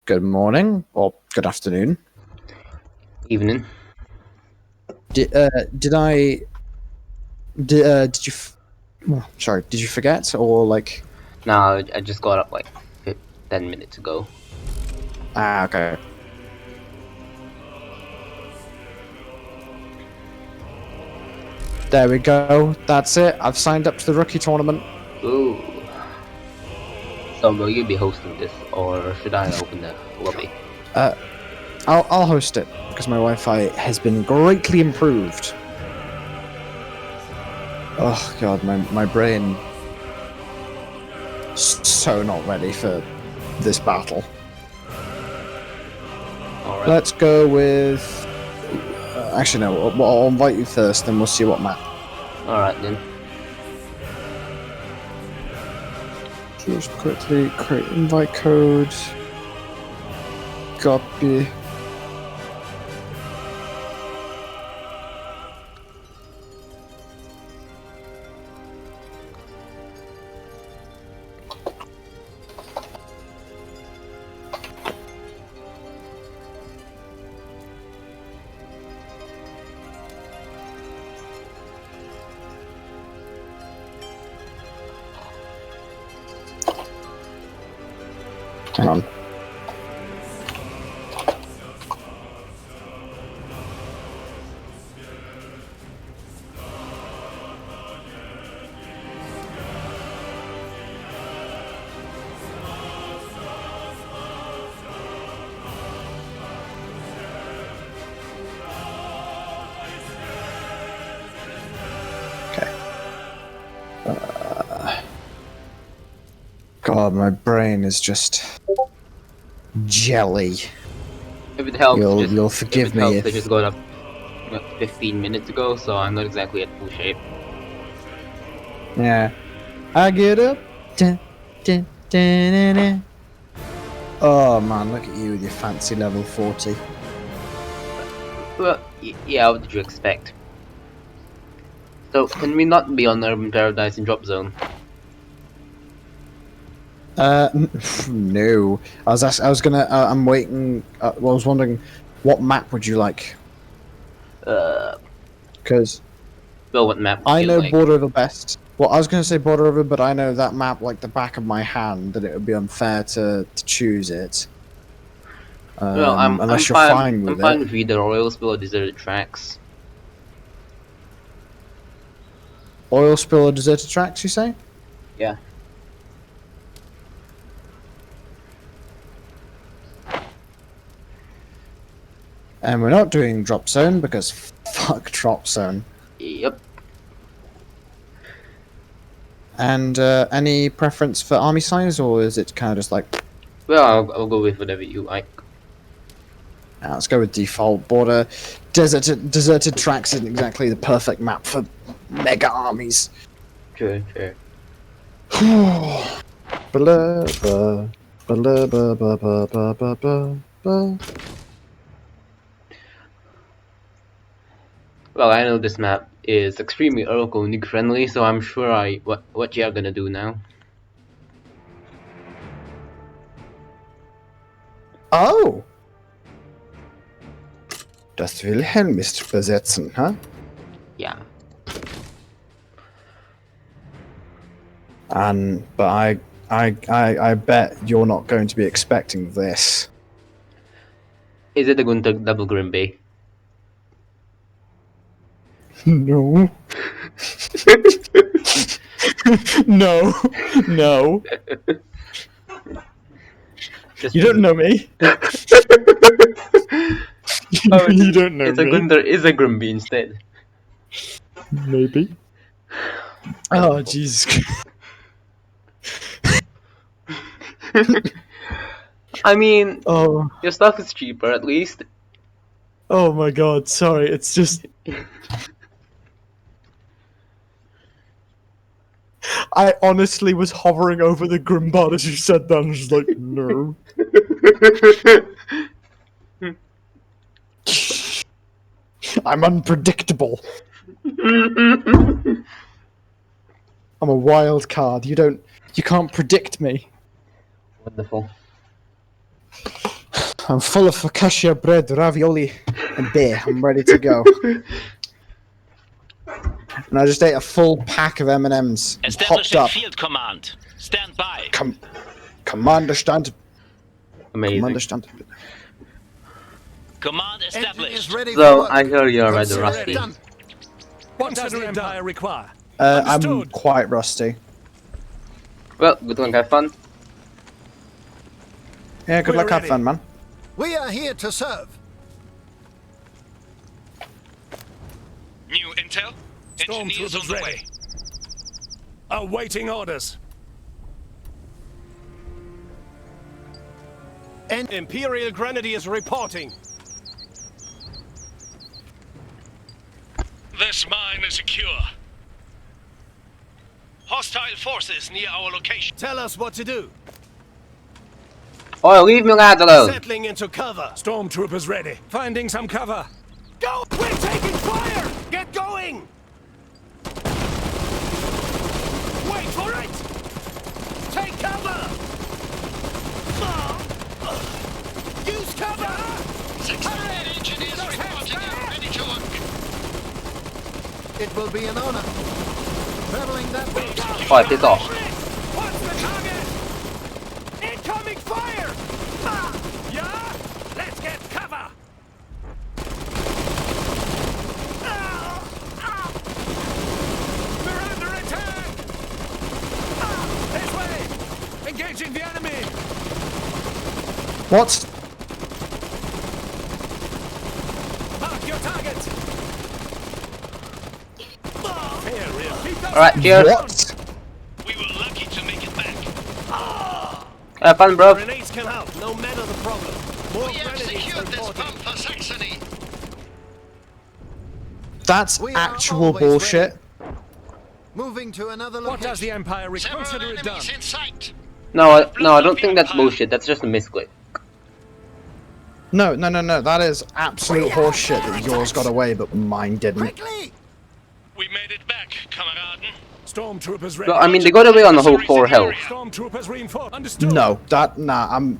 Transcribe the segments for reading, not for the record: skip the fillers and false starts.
Good morning or good afternoon. Evening. Did I did you? Sorry, did you forget or like? No, I just got up like 10 minutes ago. Okay. There we go. That's it. I've signed up to the rookie tournament. Ooh. So will you be hosting this, or should I open the lobby? I'll host it because my Wi-Fi has been greatly improved. Oh god, my brain so not ready for this battle. Alright. Let's go with. Actually, no. I'll invite you first, then we'll see what map. Alright then. Just quickly create invite code. Copy. Hang on. God, my brain is just jelly. If it helps, You'll forgive if it helps, me I just got up 15 minutes ago, so I'm not exactly at full shape. Yeah. I get up. Dun, dun, dun, dun, dun. Oh man, look at you with your fancy level 40. Well, yeah, what did you expect? So, can we not be on Urban Paradise in Drop Zone? No. I was gonna. I'm waiting. Well, I was wondering, what map would you like? Because Well, what map would I you know like? Border River best. Well, I was gonna say Border River, but I know that map like the back of my hand, that it would be unfair to choose it. Well, Unless you're fine with I'm fine it. with either oil spill or deserted tracks. Oil spill or deserted tracks, you say? Yeah. And we're not doing drop zone because fuck drop zone. Yep. And any preference for army size, or is it kind of just like, Well, I'll go with whatever you like. let's go with default border. Deserted tracks isn't exactly the perfect map for mega armies. Sure, sure. Blah, blah, blah, blah, blah, blah, blah, blah, blah. Well, I know this map is extremely Argo nuke friendly, so I'm sure what you are gonna do now. Oh! Das Wilhelm ist besetzen, huh? Yeah. But I bet you're not going to be expecting this. Is it a Gunter double Grim Bay? No. No. No. You don't know me. Oh, You don't know it's a me. Gunter is a Grimby instead. Maybe. Oh, Jesus. I mean, Oh. your stuff is cheaper at least. Oh my god, sorry, it's just... I honestly was hovering over the Grimbard as you said that, and I was just like, no. I'm unpredictable. I'm a wild card. You can't predict me. Wonderful. I'm full of focaccia bread, ravioli, and beer. I'm ready to go. And I just ate a full pack of M&Ms. Hopped Establishing up. field command. Stand by. Commander stand. Amazing. Commander stand. Command established. So I hear you're rather rusty. What does the Empire require? I'm Understood. quite rusty. Well, good luck, have fun. Yeah, good We're luck, have ready. fun, man. We are here to serve. New intel. Engineers on Stormtroopers the way. ready. Awaiting orders. And Imperial Grenadiers reporting. This mine is secure. Hostile forces near our location. Tell us what to do. Oh, leave me lads alone. Settling into cover. Stormtroopers ready. Finding some cover. Go! We're taking fire! Get going! Wait for it! Take cover! Use cover! 600 engineers reporting and ready to work. It will be an honor. Traveling that way. Oh, piss off. What's the target? Incoming fire! Yeah? Let's get cover! We're under attack! This way! Engaging the enemy! What? Mark your target! Alright, cheers. What? We were lucky to make it back. Have fun, bro. Grenades can help, no matter the problem. More We have grenades secured this reporting. pump for Saxony. That's We are actual always bullshit. Moving to another What does the location. Empire Several consider it done? enemies in sight. No, I don't think that's bullshit. That's just a misclick. No. That is absolute horseshit that yours got away, but mine didn't. Quickly! We made it back, Kameraden. Stormtroopers ready. No, I mean, they got away on the whole 4 health. Stormtroopers reinforced. Understood. No,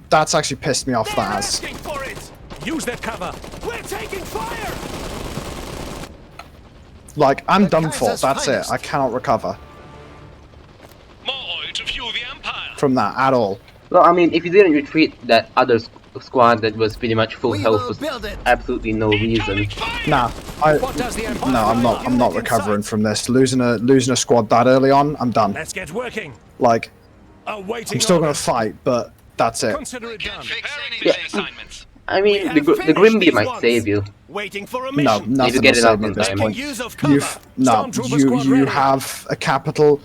that's actually pissed me off. They're That has. asking for it. Use that cover. We're taking fire. Like, I'm The done for. Kaiser's That's it. finest. I cannot recover More oil to fuel the Empire. from that at all. Well, I mean, if you didn't retreat that other squad that was pretty much full We health will was build it. absolutely no reason. Incoming fire. Nah, What does the Empire no, I'm not Unit in recovering sight. from this. Losing a squad that early on, I'm done. Let's get working. Like, Awaiting I'm still gonna orders. fight, but that's it. Consider it Can't done. fix Yeah. anything. Assignments. I mean, We the have finished Grimby these might ones. save you. Waiting for a No, mission. nothing get will it out save me on at this time. point. Use of cover. You Squad ready. have a capital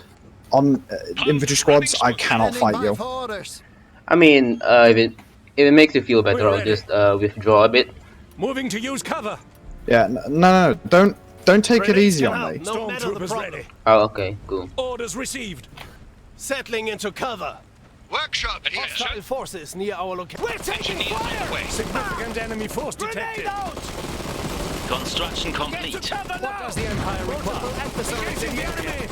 on infantry squads. I cannot Standing fight by you. for orders. I mean, if it makes you feel better, We're I'll ready. just withdraw a bit. Moving to use cover. Yeah, no, don't take it Grenades easy can on help, me. no matter the problem. Ready. Oh, okay, cool. Orders received. Settling into cover. Workshop here. Hostile forces near our location. We're taking fire! Significant enemy force detected. Construction complete. What does the Empire require? Engaging the enemy!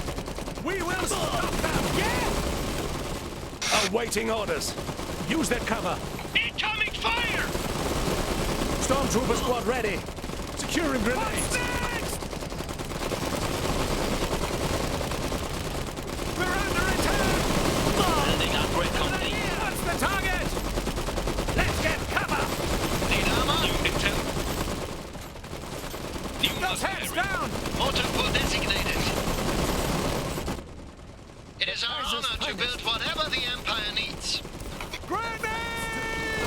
We will stop them! Yeah! Awaiting orders. Use that cover. Incoming fire. Stormtrooper squad ready. Securing grenades. We're under attack! Building upgrade complete. What's the target? Let's get cover! Need armor. New intel. New Those heads down! Motor pool designated. It is our honor to build whatever the Empire needs. Grenade!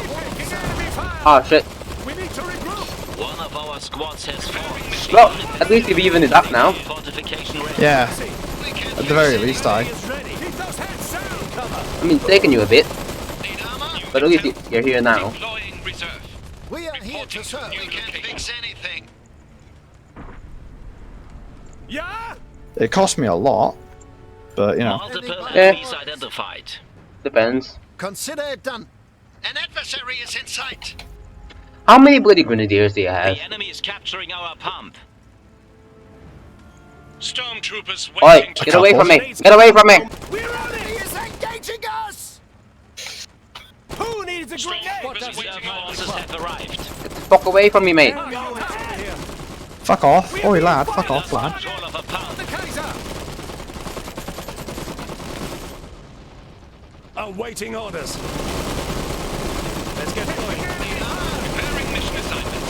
Taking enemy fire! Oh shit. We need to regroup! One of our squads has fallen. Well, at least you've evened it up now. Fortification ready. Yeah, We can at the very least, I. Is ready. Keep those heads down! Cover! I mean, it's taken you a bit, Need armor. but at least you're here now. Deploying reserve. We are here to serve. We can't fix anything. Yeah? It cost me a lot, but you know. Multiple Yeah. enemies identified. Depends. Consider it done. An adversary is in sight. How many bloody grenadiers do you have? The enemy is capturing our pump. Stormtroopers Oi, waiting get away from me! Get away from me! We're on He it! is engaging us! Who needs needs a grenade? What does the Empire Forces have arrived. Get the fuck away from me, mate. Fuck off. Oi, lad. Fuck off, lad. Control of a pound. The Kaiser! Awaiting orders. Let's get going. Preparing mission assignment.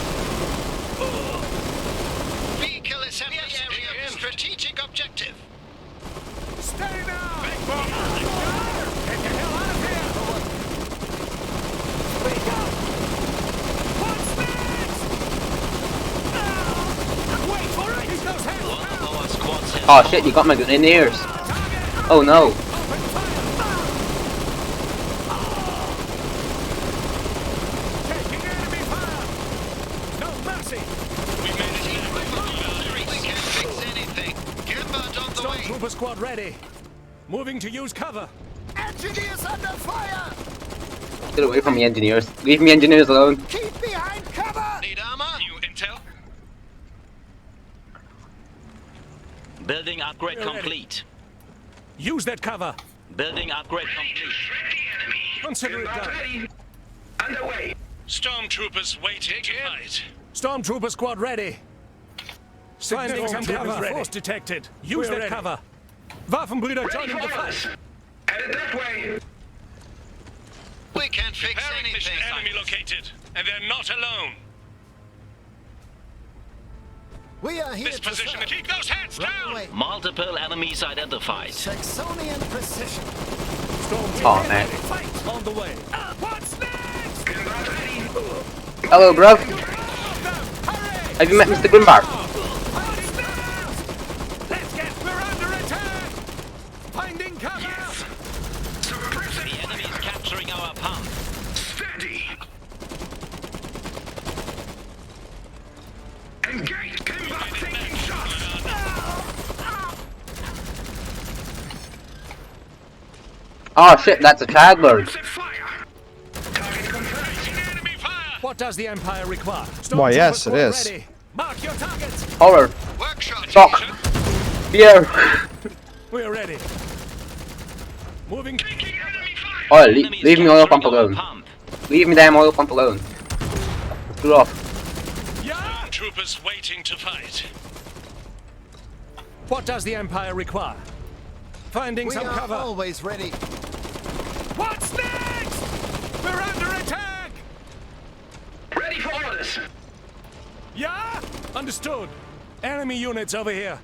Vehicle assembly area strategic objective. Stay down! Big bomb! Get the hell out of here! Wake up! What's next? Wait for it! Keep those hands One of down! our squads has Oh shit, you got my gun in the ears. Oh no. Open fire! Taking enemy fire! No mercy! We can't fix anything. Gambard on the way. Stormtrooper squad ready. Moving to use cover. Engineers under fire! Get away from me, engineers. Leave me, engineers, alone. Keep behind cover! Need armor? new intel. Building upgrade We're ready. complete. Use that cover. Building upgrade complete. Consider it done. Underway. Stormtroopers waiting to fight. Stormtrooper squad ready. Finding some cover. ready. Force detected. Use that cover. Waffenbrüder joining the fight. Headed that way. We can't fix Preparing mission anything. enemy located, and they're not alone. We are here This to position. serve. Keep those hands Right down. away. Multiple enemies identified. Saxonian precision. Stormtrooper Oh, man. ready. Fight on the way. What's next? Hello, bruv. Hurry! Have you met Mr. Grimbar? What's next? Let's get. We're under attack. Finding cover. The enemy is capturing our pump. Steady. Engage. Combat taking shots. Oh shit, that's a Chadlord. Set fire. Target confirmed. Enemy fire. What does the Empire require? Why, yes, Stormtrooper it is. squad ready. Mark your targets. Horror. Workshop. Shock. Fear. We're ready. Moving. Taking enemy fire. Oh, Enemy is leave me oil pump capturing our alone. pump. Leave me damn oil pump alone. Screw off. Yeah. Troopers waiting to fight. What does the Empire require? Finding We some are cover. always ready. What's next? We're under attack. Ready for orders. Yeah? Understood. Enemy units over here.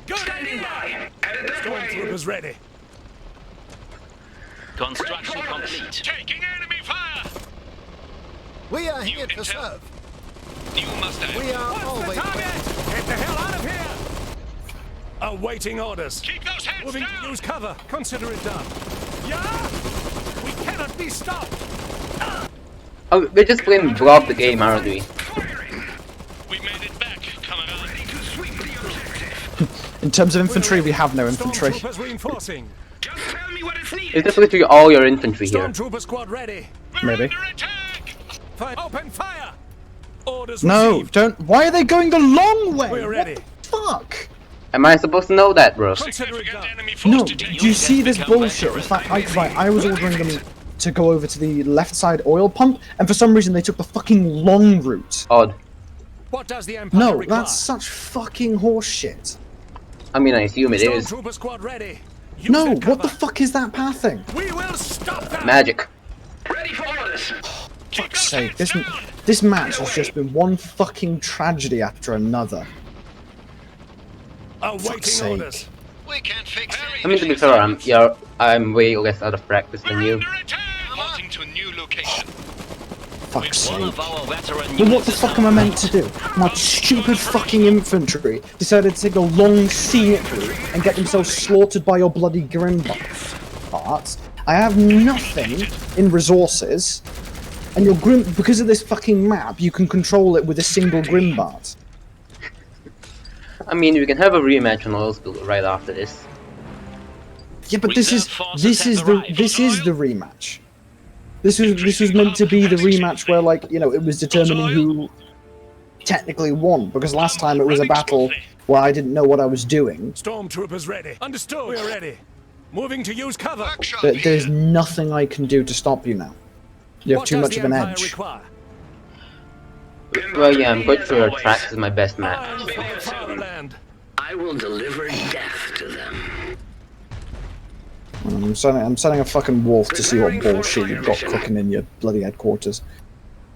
Good Standing idea. by. Headed that way. Stormtroopers ready. Construction complete. Taking enemy fire. We are New here to intel. serve. New Mustang. We are What's the always target? ready. Get the hell out of here. Awaiting orders. Keep those hands Moving to down. use cover. Consider it done. Yeah? We cannot be stopped. Oh, we're just playing vlog the game, aren't we? Firing. We made it back. Coming on. Ready to sweep the objective. In terms of infantry, we have no infantry. Stormtroopers reinforcing. Just tell me what is needed. Is this literally all your infantry here? Stormtrooper squad ready. We're Maybe. under attack. Open fire. Orders No, received. don't. Why are they going the long way? We're ready. What the fuck? Am I supposed to know that, bro? Consider it Significant done. enemy force No, detected. do you see this become bullshit? In veterans. fact, I was ordering them to go over to the left side oil pump, and for some reason they took the fucking long route. Odd. What does the Empire No, require? that's such fucking horseshit. I mean, I assume it is. Stormtrooper squad ready. Use No, that what the cover. fuck is that pathing? We will stop them. Magic. Ready for orders. Keep Fuck's those sake, hands down. this match has just been one fucking tragedy after another. Awaiting sake. orders. We can't fix I mean, to be fair, I'm way less out of practice than We're you. under attack. Reporting to new location. Fuck's One sake. of our veteran But what units the is fuck now am I meant to do? My stupid fucking infantry decided to take a long scenic route and get themselves slaughtered by your bloody Grimbar parts. I have nothing in resources, and your because of this fucking map, you can control it with a single Grimbart. I mean, we can have a rematch on oil spill right after this. Yeah, but this is Reserve this forces is have the arrived. this is the rematch. This was meant to be the rematch where, like, you know, it was determining who technically won, because last time it was a battle where I didn't know what I was doing. Stormtroopers ready. Understood. We're ready. Moving to use cover. Workshop But there's here. nothing I can do to stop you now. You have What too does much the of an Empire edge. require? Well, yeah, I'm quite sure Trax is my best map. I'm for the fatherland. I will deliver death to them. I'm sending a fucking wolf to see what bullshit you've got cooking in your bloody headquarters.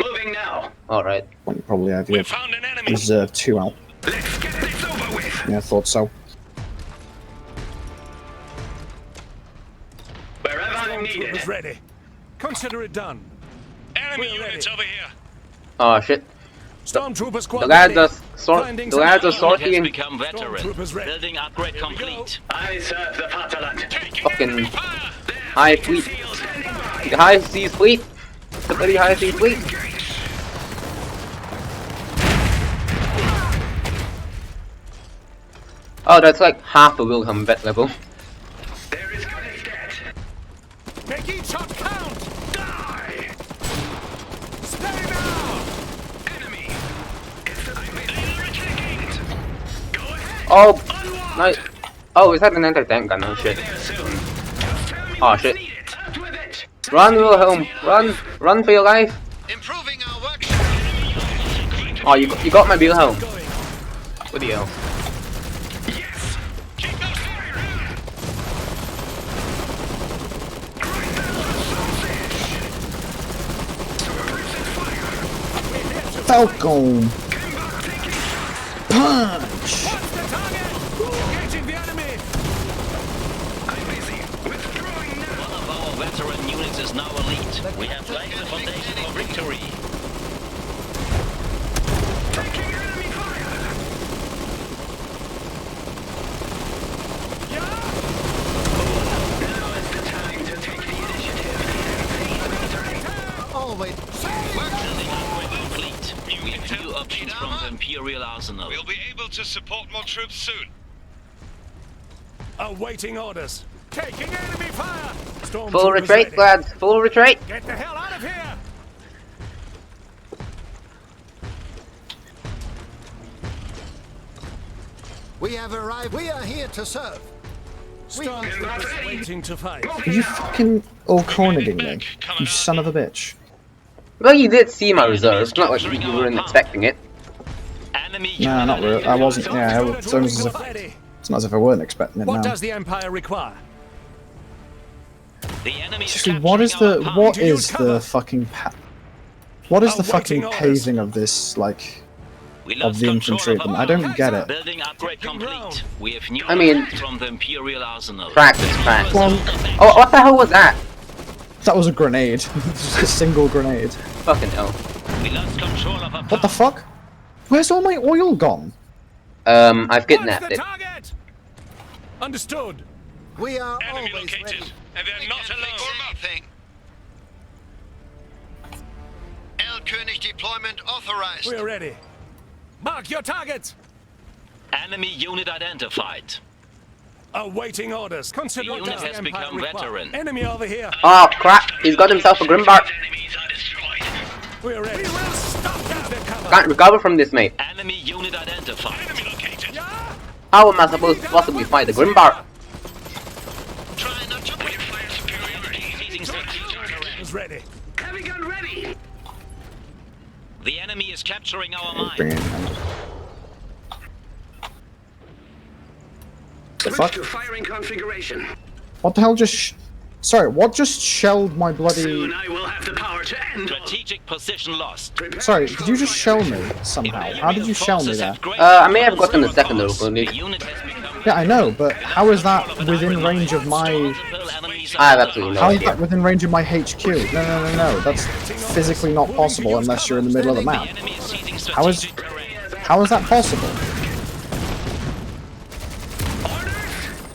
Moving now. Alright. When you probably have your We found an enemy. reserve 2 out. Let's get this over with. Yeah, I thought so. Wherever I'm needed. Stormtroopers ready. Consider it done. Enemy We're units ready. over here. Oh shit. Stormtrooper squad. The lads ready. are Finding the lads are some- Unit has sorting become veteran. Stormtroopers ready. Building upgrade Here we go. complete. I serve the fatherland. Taking Fucking enemy fire. high fleet. The high seas fleet. The bloody high seas fleet. Oh, that's like half a Wilhelm vet level. There is good as dead. Make each shot count. Die! Stay down. Enemy! They're retreating! Go ahead! Oh, Unlock! nice. Oh, is that an anti-tank gun? Oh shit. There soon. Just tell me Oh what's shit. needed. Out with it! Run, Wilhelm. Run. Run for your life. Improving our workshop. Oh, you got my Wilhelm. What the hell? Yes! Keep those fire. Falcon! Punch! What's the target? Engaging the enemy. I'm busy. Withdrawing now. One of our veteran units is now elite. We have laid the foundation for victory. Taking enemy fire! Now is the time to take the initiative. Oh, wait. Building upgrade complete. We have new options from the Imperial Arsenal. We'll be able to support more troops soon. Awaiting orders. Taking enemy fire. Stormtroopers Full retreat, ready. lads. Full retreat. Get the hell out of here. We have arrived. We are here to serve. Stormtroopers waiting to fight. Are you fucking O'Cornering me? You son of a bitch. Well, you did see my reserves. Not like you weren't expecting it. Enemy Nah, not really. I wasn't. Yeah, it's almost as if, Ready. it's not as if I weren't expecting it What now. does the Empire require? The enemy is Seriously, what is capturing the our what To use is cover. the fucking what is the Awaiting fucking orders. paving of this like We of lost the control infantry? of Of them? our I don't get it. Building upgrade Taking complete. ground. We have new I mean- options from the Imperial Arsenal. Practice, practice. Well, Oh, what the hell was that? that was a grenade. Just a single grenade. Fucking hell. We lost control of our What the fuck? Where's all my oil gone? I've What's kidnapped the it. target? Understood. We are Enemy always located. ready. And they're not Can't fix alone. anything. L-König deployment authorized. We're ready. Mark your targets. Enemy unit identified. Awaiting orders. Consider The what unit does the has Empire become require. veteran. Enemy over here. Oh crap! He's got himself a Grimbark. Enemies are destroyed. We're ready. We will stop them. The cover. Can't recover from this, mate. Enemy unit identified. Enemy located. Yeah. How am I supposed to possibly fight the Grimbark? Try not to win fire superiority. Seizing strategic Is ready. Heavy gun ready. The enemy is capturing our Bring mine. it in. The Switch fuck? to firing configuration. What the hell just? Sorry, what just shelled my bloody? Soon I will have the power to end. Strategic position lost. Prepare Sorry, for did you just fire. shell me somehow? How did you shell me there? I may have gotten a second though, The but unit has become Yeah, I know, but how is that within range of my? I have absolutely no How is idea. that within range of my HQ? No. That's physically not possible unless you're in the middle of the map. How is that possible?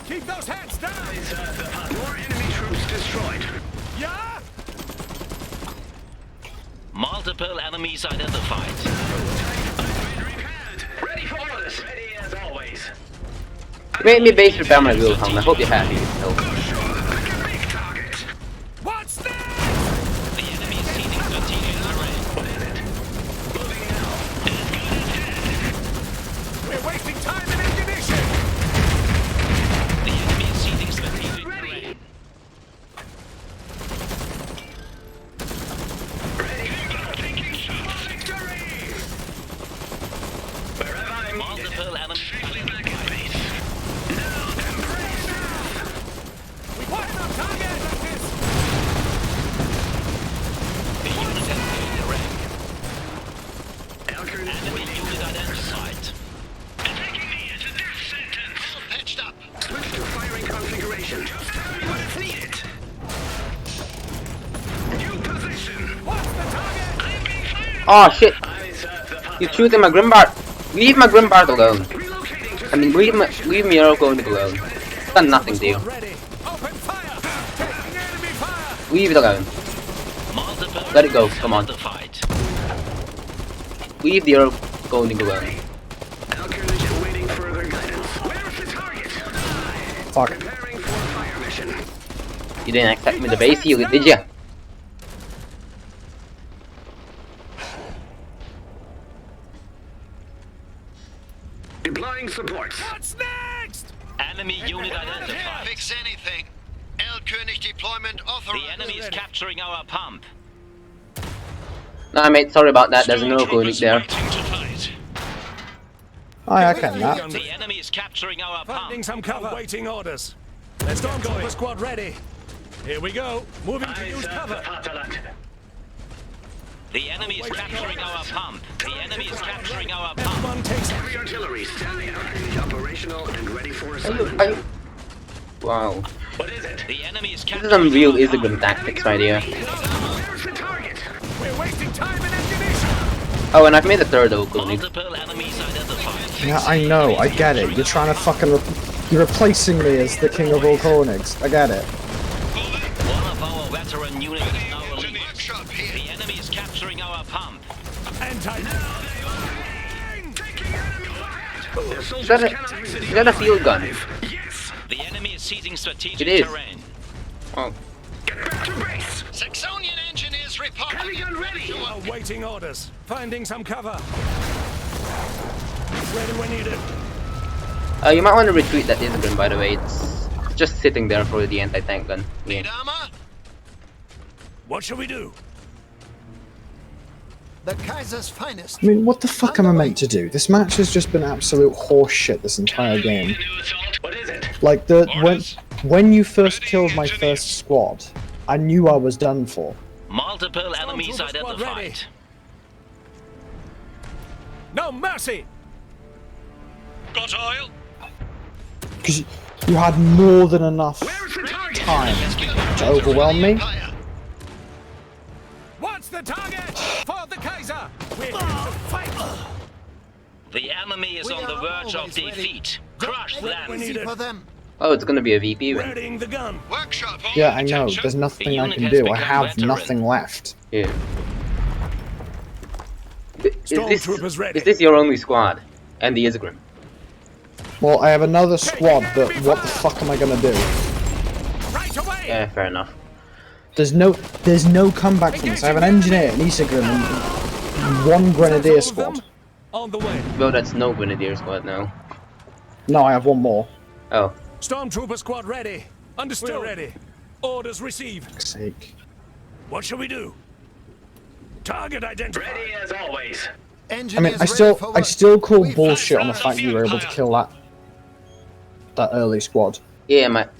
Keep those hands down. More enemy troops destroyed. Yeah. Multiple enemies identified. Repaired. Ready for orders. Ready as always. Made me base repair my Wilhelm. I hope you're happy. So, Pick a big target. What's this? The enemy is seizing strategic terrain. We're wasting time and ammunition. The enemy is seizing strategic terrain. Oh shit! You're shooting my Grimbard! Leave my Grimbard alone! I mean, leave me Argo alone. It's done nothing to you. Ready. Open fire. Taking enemy fire. Leave it alone. Multiple Let it go, come on. the fight. Leave the Argo alone. Alkernich awaiting further guidance. Where's the target? Fuck. Preparing for fire mission. You didn't accept me the base heal, did ya? Deploying supports. What's next? Enemy unit identified. Fix anything. König deployment The authorized. enemy is capturing our pump. Nah, mate, sorry about that. There's no Argo Stormtroopers there. waiting to fight. I can that. The enemy is capturing our Finding pump. some cover. Awaiting orders. Let's Stormtrooper squad ready. Here we go. Moving to use cover. The enemy is capturing our pump. The enemy is capturing our pump. Everyone takes it. Heavy artillery standing by. Operational and ready for assignment. Wow. What is it? The enemy is This capturing is some real our Isegrim pump. tactics right here. Where's the target? We're wasting time and ammunition. Oh, and I've made a third Argo. Multiple enemies identified. Yeah, I know, I get it. You're trying to fucking you're replacing me as the king of all Koenigs. I get it. One of our veteran units is now elite. Workshop here. The enemy is capturing our pump. Is that a field gun? The enemy is seizing strategic It is. terrain. Oh. Back to base. Saxonian engineers reporting. Heavy gun ready. Awaiting orders. Finding some cover. Ready when needed. You might want to retreat that Isegrim, by the way. It's just sitting there for the anti-tank gun. Need Yeah. armor? What shall we do? The Kaiser's finest. I mean, what the fuck am I meant to do? This match has just been absolute horseshit this entire game. What is it? Like, when you first killed my first squad, I knew I was done for. Multiple enemies Stormtrooper squad ready. identified. No mercy. Got oil? Because you had more than enough Where's the target? time to overwhelm me. Fire. What's the target? For the Kaiser. We're here to fight. The enemy is We on the are verge of always ready. defeat. Crush Make it them. easy needed. for them. Oh, it's gonna be a VP win. Readying the gun. Workshop. Yeah, I know. Attention. There's nothing I unit can has do. I become have veteran. nothing left. Yeah. Stormtroopers ready. Is this your only squad? And the Isegrim? Well, I have another squad, but what the fuck am I gonna do? Right away. Yeah, fair enough. There's no comeback from this. I have an engineer, an Isegrim, and one grenadier squad. On the way. Well, that's no Grenadier squad now. No, I have one more. Oh. Stormtrooper squad ready. Understood. We're ready. Orders received. For fuck's sake. What shall we do? Target identified. Ready as always. I mean, Engineers I ready for still work. call We've bullshit on the found fact you were able to kill that early squad. Yeah, it might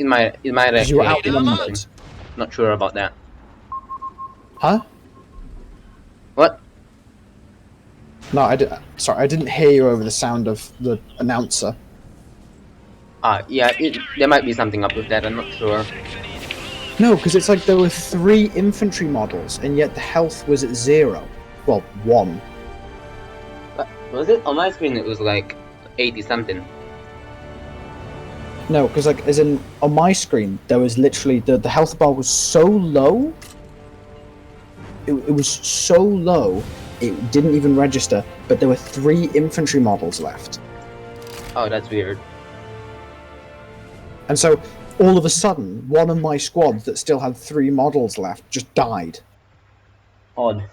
Because you were actually. outnumbered. Not sure about that. Huh? What? No, sorry, I didn't hear you over the sound of the announcer. Yeah, there might be something up with that, I'm not sure. No, because it's like there were 3 infantry models, and yet the health was at 0. Well, 1. Was it? On my screen it was like 80 something. No, because like, as in, on my screen, there was literally, the health bar was so low, it was so low, it didn't even register, but there were 3 infantry models left. Oh, that's weird. And so, all of a sudden, one of my squads that still had 3 models left just died. Odd.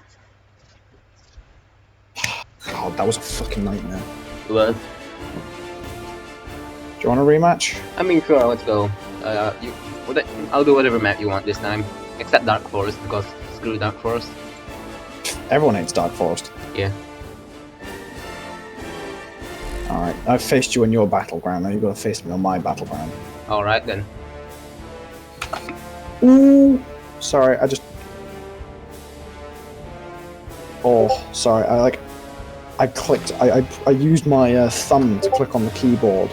God, that was a fucking nightmare. It was. Do you want a rematch? I mean, sure, let's go. I'll do whatever map you want this time. Except Dark Forest, because screw Dark Forest. Everyone hates Dark Forest. Yeah. Alright, I've faced you on your battleground, now you've got to face me on my battleground. Alright then. Ooh! Sorry, Oh, sorry, I clicked, I used my thumb to click on the keyboard,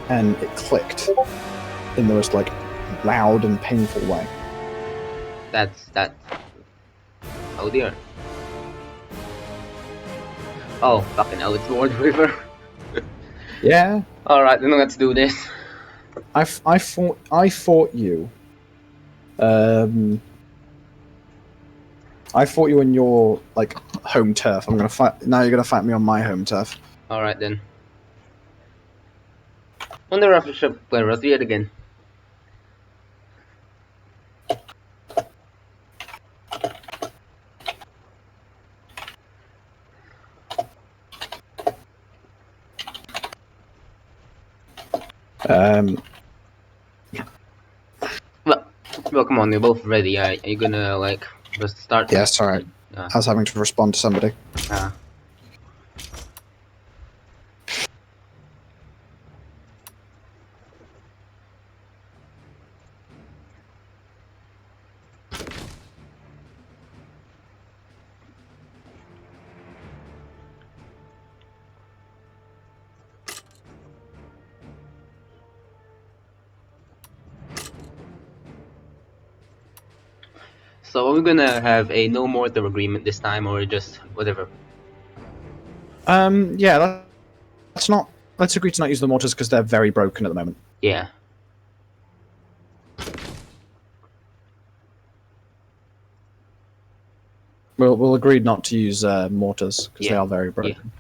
and it clicked in the most, loud and painful way. That's... Oh dear. Oh, fucking hell, it's Lord River. Yeah. Alright, then let's do this. I fought you. I fought you in your like home turf. I'm gonna fight now. You're gonna fight me on my home turf. Alright then. Wonder if I should play Rosviet again. Well, come on, you're both ready. Are you gonna like just start? Yeah, sorry. I was having to respond to somebody. Ah. So are we gonna have a no mortar agreement this time, or just whatever? Yeah, let's agree to not use the mortars because they're very broken at the moment. Yeah. We'll agree not to use mortars because they Yeah. are very broken. Yeah.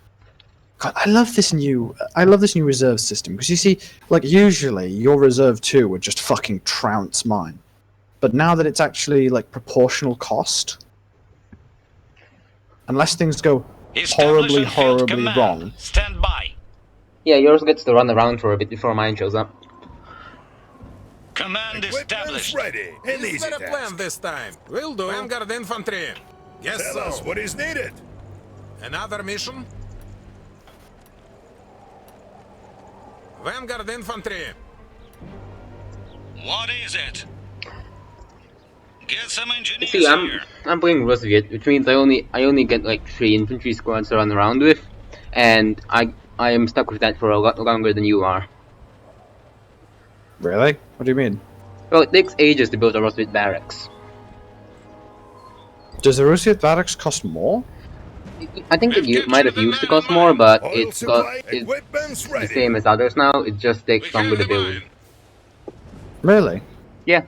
God, I love this new reserve system because you see, like usually your reserve 2 would just fucking trounce mine, but now that it's actually like proportional cost, unless things go horribly, horribly wrong. Stand by. Yeah, yours gets to run around for a bit before mine shows up. Command established. ready. An Is easy there a plan task. this time? Will do. Vanguard infantry. Yes, Tell so. us what is needed. Another mission? Vanguard infantry. What is it? Get some engineers See, here. I'm playing Rosviet, which means I only get like 3 infantry squads to run around with, and I am stuck with that for a lot longer than you are. Really? What do you mean? Well, it takes ages to build a Rosviet barracks. Does the Russian barracks cost more? I think it might have used to cost more, but it's Equipment's the ready. same as others now. It just takes longer to build. Really? Yeah.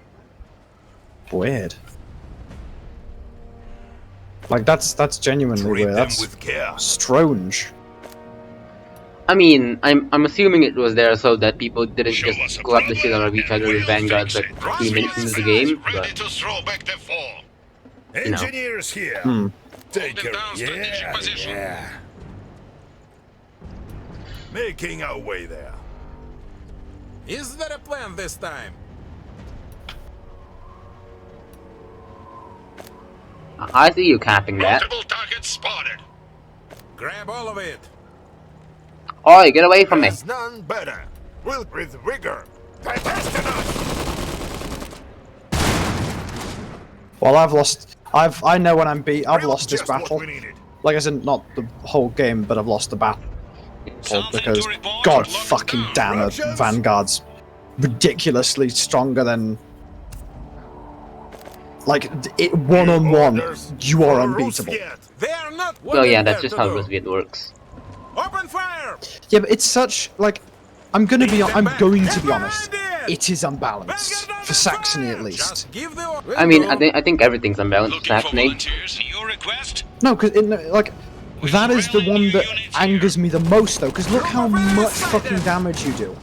Weird. Like that's genuinely Treat weird. them That's with care. strange. I mean, I'm assuming it was there so that people didn't Show us just a go up the shit out problem, of each other we'll with vanguards fix like it. 3 minutes into the game, Ready but to throw back the fall. Engineers here. Hmm. Take Hold them care. down, strategic Yeah, position. yeah. Making our way there. Is there a plan this time? I see you capping that. Multiple targets spotted. Grab all of it. Oi, get away from me! There's none better. We'll with rigor. Well, I know when I'm beat. I've lost this Just what battle. we needed. Like, as in not the whole game, but I've lost the battle Something because to report. God Lock fucking down. damn it, Russians? Vanguard's ridiculously stronger than. Like it one-on-one, Orders you are for unbeatable. Rosviet. They are not. What Well, yeah, is that's there just to how do? Rosviet works. Open fire. Yeah, but it's such like I'm going to be honest. It is unbalanced for Saxony at least. Just give the order. I mean, Will do. I think everything's unbalanced with Looking for Saxony. volunteers. Your request? No, because like that is the one that angers me the most though. Because look how much fucking damage you do,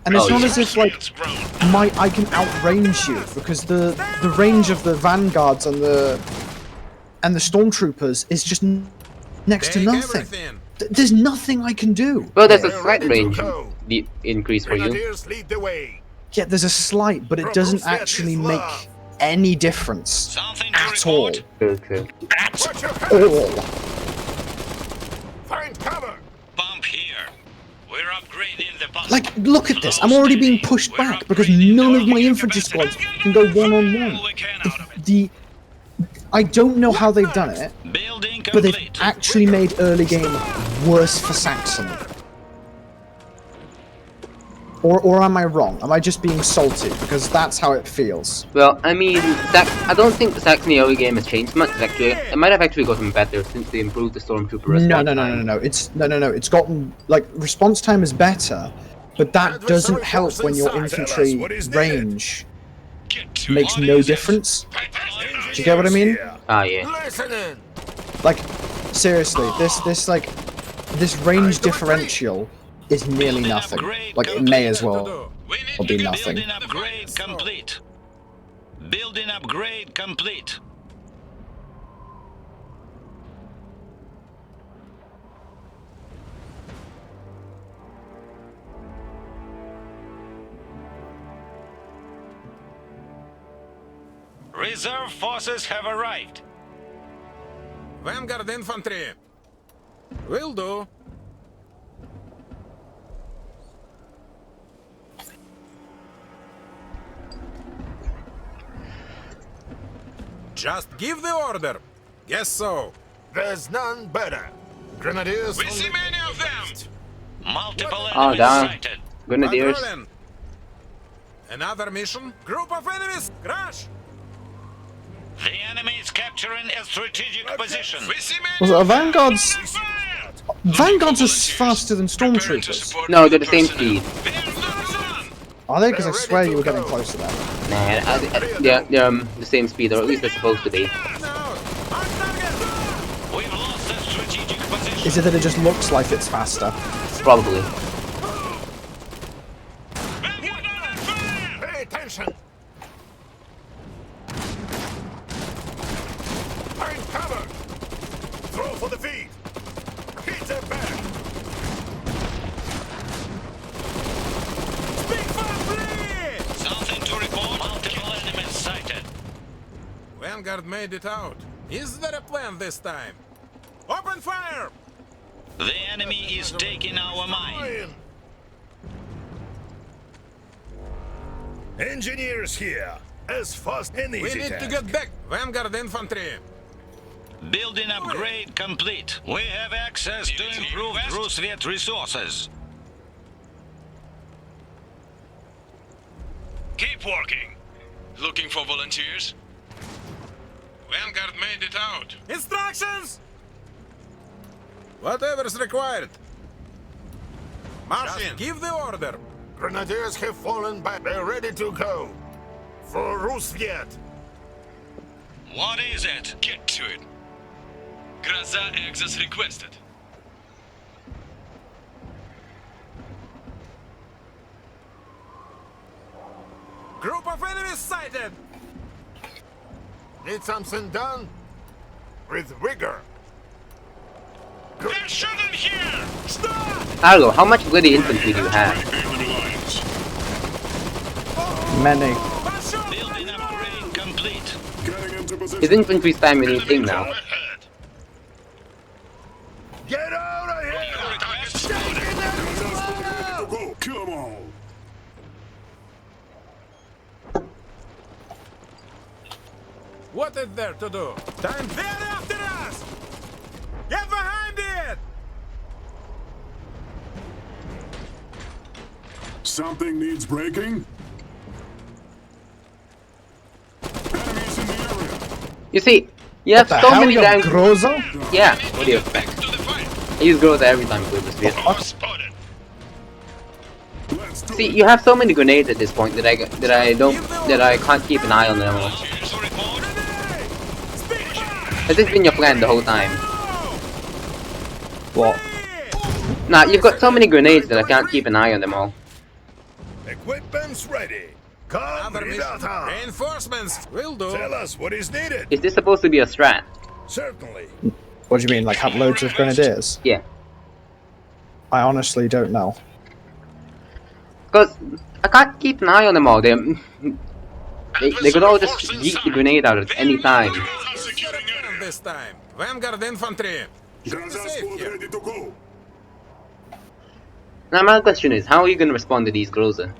and it's Oh, not yeah. as if like It's grown. I can outrange you because the range of the vanguards and the stormtroopers is just next to Take nothing. everything. There's nothing I can do. Well, there's a We're slight ready to range go. increase for you. Grenadiers lead the way. Yeah, there's a slight, but it doesn't Rosviet actually is make love. any difference Something to at all. report. True, true. Watch your head. All. Find cover. Pump here. We're upgrading the pump. Like, look at this. I'm already being pushed back because none of my infantry squads can go one-on-one. I don't know how they've done it, Building but they've complete. actually made early game worse for Saxony. Or am I wrong? Am I just being salty? Because that's how it feels. Well, I mean, I don't think the Saxony early game has changed much. Actually, it might have actually gotten better since they improved the Stormtrooper response time. No. It's gotten like response time is better, but that doesn't help when your infantry range makes no difference. Do you get what I mean? Ah, yeah. Listening. Like, seriously, this range differential is nearly nothing. Like, it may as well We need be to get nothing. building upgrade complete. Building upgrade complete. Reserve forces have arrived. Vanguard infantry. Will do. Just give the order. Guess so. There's none better. Grenadiers. We see many of them. Multiple Oh, enemies down. sighted. Grenadiers. Patrolling. Another mission. Group of enemies. Crash. The enemy is capturing a strategic position. We see many. Also, Vanguards Fired. are faster than stormtroopers. No, they're the same speed. Are they? Because I swear you were getting close to that. Nah, they're the same speed, or at least they're supposed to be. We've lost the strategic position. Is it that it just looks like it's faster? Probably. Pay attention. Find cover. Throw for the feet. Hit them back. Something to report. Multiple enemies sighted. Vanguard made it out. Is there a plan this time? Open fire! The enemy is taking our mine. Engineers here. As fast and easy. We need to get back. Vanguard infantry. Building upgrade complete. We have access to improved Roosevelt resources. Keep working. Looking for volunteers? Vanguard made it out. Instructions! Whatever's required. Marching. Just give the order. Grenadiers have fallen back. They're ready to go. For Roosevelt. What is it? Get to it. Grazza access requested. Group of enemies sighted. Need something done? With rigor. They're shooting here! Stop! Argo, how much bloody infantry do you have? Many. Building upgrade complete. His infantry's time with anything now. Ahead. Get out of here! Come on. What is there to do? Time. They're after us! Get behind it! Something needs breaking. Enemies in the area. You see, you have The so hell, many you damn. Groza? Yeah, what do you expect? To the fight. I use Groza every time with this bit. Spotted. Let's do See, it. you have so many grenades at this point that I can't keep an eye on them all. Here's a report. Speak back! Has this been your plan the whole time? What? Nah, you've got so many grenades that I can't keep an eye on them all. Equipment's ready. Come, Another mission. Ridata. Reinforcements will do. Tell us what is needed. Is this supposed to be a strat? Certainly. What do you mean, like have loads of grenadiers? Yeah. I honestly don't know. Because I can't keep an eye on them all. They could all just yeet the grenade out at any time. Securing area. This time. Vanguard infantry. Should be Gaza safe squad here. ready to go. Now my question is, how are you going to respond to these Groza?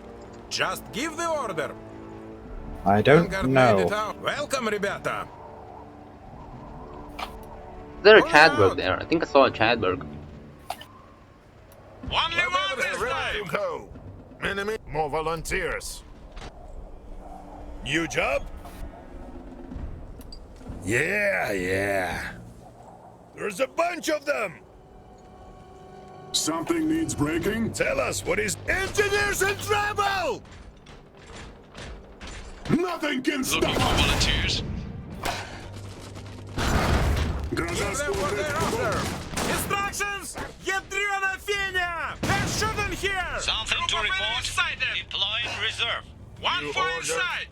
Just give the order. I don't Vanguard made it know. out. Welcome, Ribata. Is there a Chadberg there? I think I saw a Chadberg. Only one this Ready to time. go. Enemy, more volunteers. New job? Yeah. There's a bunch of them! Something needs breaking? Tell us what is engineers in trouble! Nothing can Looking stop for us! volunteers? Instructions! Ядрёна феня! They're shooting here! Something to report? Deploying reserve. One for inside!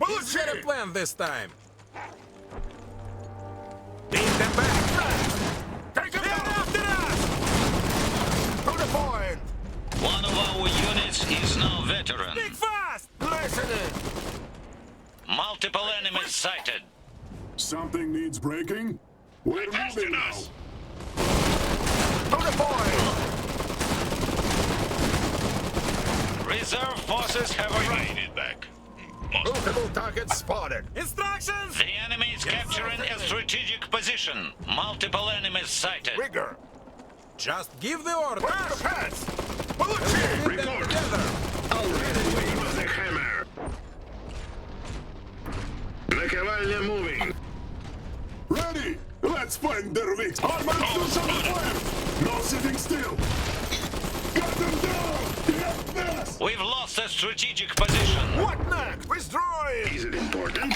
Who's got a plan this time? Beat them back! Take them after us! To the point! One of our units is now veteran. Big fast! Listening! Multiple enemies sighted. Something needs breaking? We're moving now! To the point! Reserve forces have arrived. Back. Multiple targets spotted. Instructions! The enemy is capturing a strategic position. Multiple enemies sighted. Rigger! Just give the order! Where the pants? Hit them together! Waiting for the hammer. Наковальня moving. Ready! Let's find their weak! Armored troops on the fire! No sitting still! Got them down! Get this! We've lost a strategic position. What next? Withdrawing! Is it important?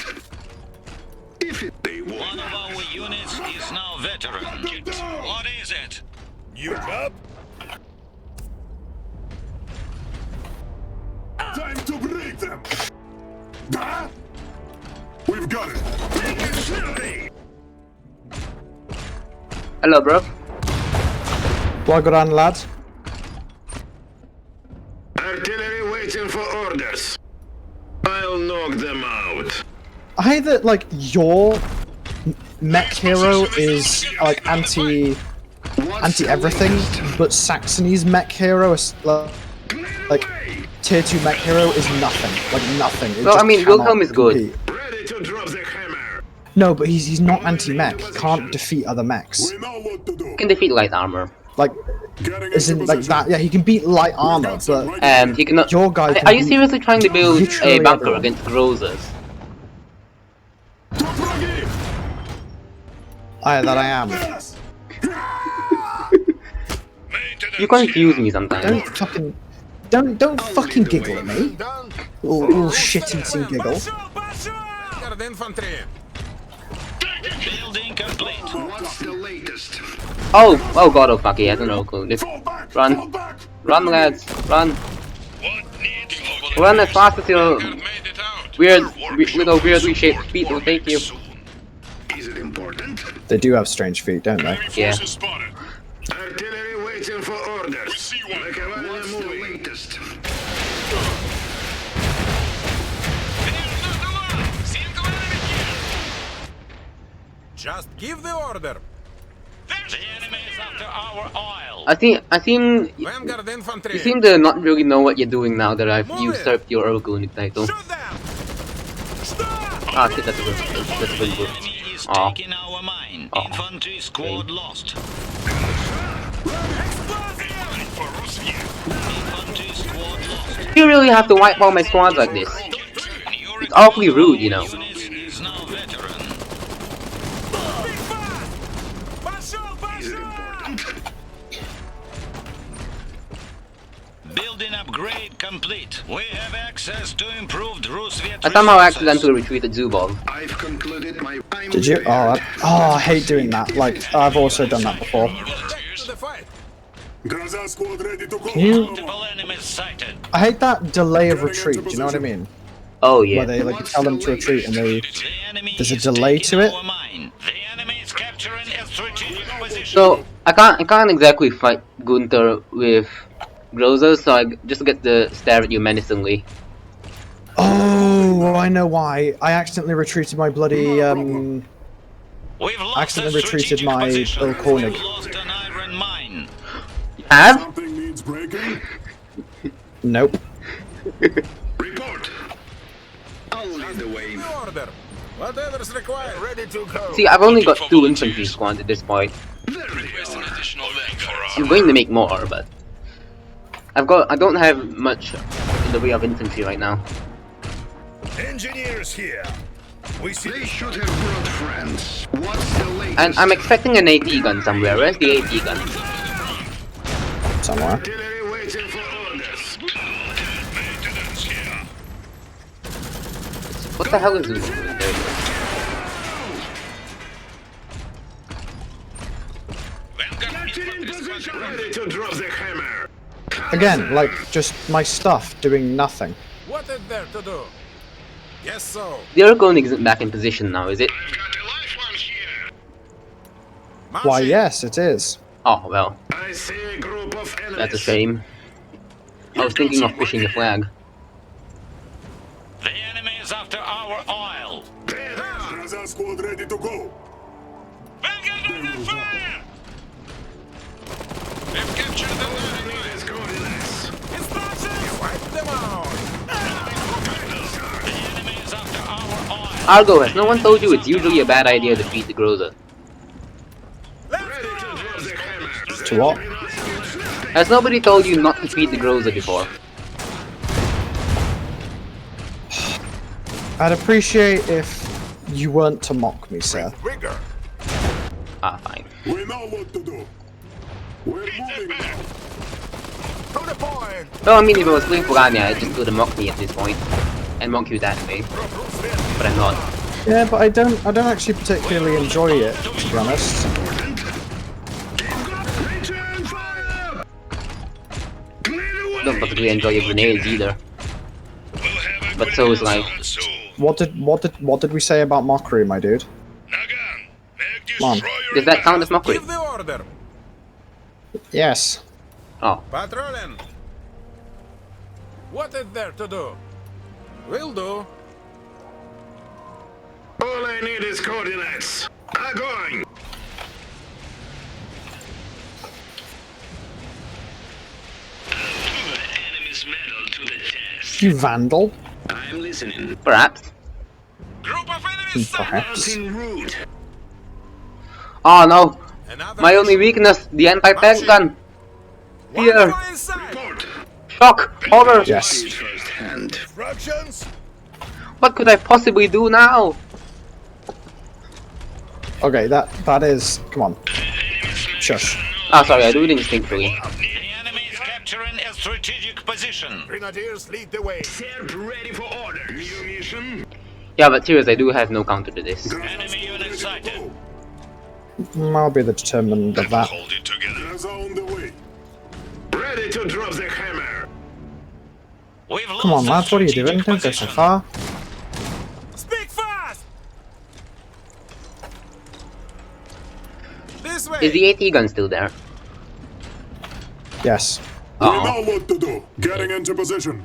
If it they One won't. of our units is now veteran. Get them down! What is it? New job? Time to break them! Huh? We've got it! Hello, bro. Well, good on, lads. Artillery waiting for orders. I'll knock them out. I hate that, like, your mech hero is, like, anti-everything, but Saxony's mech hero is, like, tier 2 mech hero is nothing. Like, nothing. It Well, just I mean, cannot Wilhelm is good. compete. Ready to drop the hammer. No, but he's not anti-mech. He can't defeat other mechs. We know what to do! Can defeat light armor. Like, Getting isn't like that. Yeah, he can beat light armor, but He cannot. your guy. Are you seriously trying to build a literally bunker everyone. against Grozers? That I am. Yes! You confuse me sometimes. Don't fucking giggle at me. Done? Little shit-eating giggle. Guard infantry! Building complete. What's the latest? Oh god, oh fuck, he has an Argo. Fall back! Run. Fall back! Run, lads, run. What needs for Run as fast as your Made it out. little weirdly shaped feet will take you. Is it important? They do have strange feet, don't they? Yeah. Forces spotted. Artillery waiting for orders. We see one. Наковальня What's the latest? They're not alone. Single enemy here. Just give the order! The enemy is after our oil. I think Vanguard infantry! you seem to not really know what you're doing now that I've usurped your Argonaut title. Shoot them! Stop! Ah shit, that's a good The good. enemy is Aw. taking our mine. Aw. Infantry squad lost. Infantry squad lost. You really have to wipe out my squads like this. It's awfully rude, you know. Unit is now veteran. Building upgrade complete. We have access to improved Rusviet I somehow resources. accidentally retreated Zubov. I've concluded my. I'm Did you? prepared. I hate doing that. Like, I've also done that before. To the fight! Gaza squad ready to go! You- Multiple enemies sighted. I hate that delay of retreat, do you know what I mean? Oh yeah. Where they, like, you tell them to retreat and they... The enemy There's a is delay taking to it? our mine. The enemy is capturing a strategic position. So I can't exactly fight Gunther with Grozers, so I just get to stare at you menacingly. Oh, I know why. I accidentally retreated my bloody, We've lost accidentally a retreated strategic my position. little Koenig. We've lost an iron mine. Have? Something needs breaking? Nope. Report. I'll lead the way. The order! Whatever's required! Ready to go. See, I've only got 2 infantry squads at this point. Request an additional link for I'm going to make more, but I don't have much in the way of infantry right now. Engineers here. We see They should have brought friends. What's the latest? And I'm expecting an AT gun somewhere. Where's the AT gun? Somewhere. Artillery waiting for orders. Maintenance here. What the hell is this? There it is. Vanguard Get in infantry position. squadron. Ready to drop the hammer. Again, like, just my stuff doing nothing. what is there to do? Yes, so. The Argonaut isn't back in position now, is it? I've got a live one here. Why, yes, it is. Oh, well. I see a group of enemies. That's a shame. I was thinking of pushing the flag. The enemy is after our oil. Gaza squad ready to go. Vanguard under fire! We've captured the line. Let's go, relax. Wipe them out. The enemy is after our oil. Argo, has no one told you it's usually a bad idea to feed the Groza? Ready to drop the hammer. To what? Has nobody told you not to feed the Groza before? I'd appreciate if you weren't to mock me, sir. Rigor. Ah, fine. We know what to do. We're moving now. To the point. No, I mean if I was playing Piranha, I'd just go to mock me at this point. And mock you that way. But I'm not. Yeah, but I don't actually particularly enjoy it, to be honest. Return fire. Clear the way. Don't particularly enjoy your grenades either. We'll have a But good so is like- announcement soon. What did we say about mockery, my dude? Nagan, make Come on. destroyer Does that count as mockery? Give the order. Yes. Oh. Patrolling. What is there to do? Will do. All I need is coordinates. I'm going. Put enemy's metal to the test. You vandal. I'm listening. Perhaps. Group of enemies Perhaps. En route. Oh no! Another My only weakness, the anti-tank gun! Here! Fly inside. Report. Shock! Horror! Yes. First hand. Instructions. What could I possibly do now? Okay, that is. Come on. Shush. Ah, sorry, I do it instinctively. The enemy is capturing a strategic position. Grenadiers lead the way. Serb ready for orders. New mission. Yeah, but seriously, I do have no counter to this. Enemy unit sighted. I'll be the determinant of that. Hold it together. Gaza on the way. Ready to drop the hammer. We've Come on, lost lads, what are you doing? strategic Don't go so position. far. Speak fast. This way. Is the AT gun still there? Yes. We Oh. know what to do. Getting into position.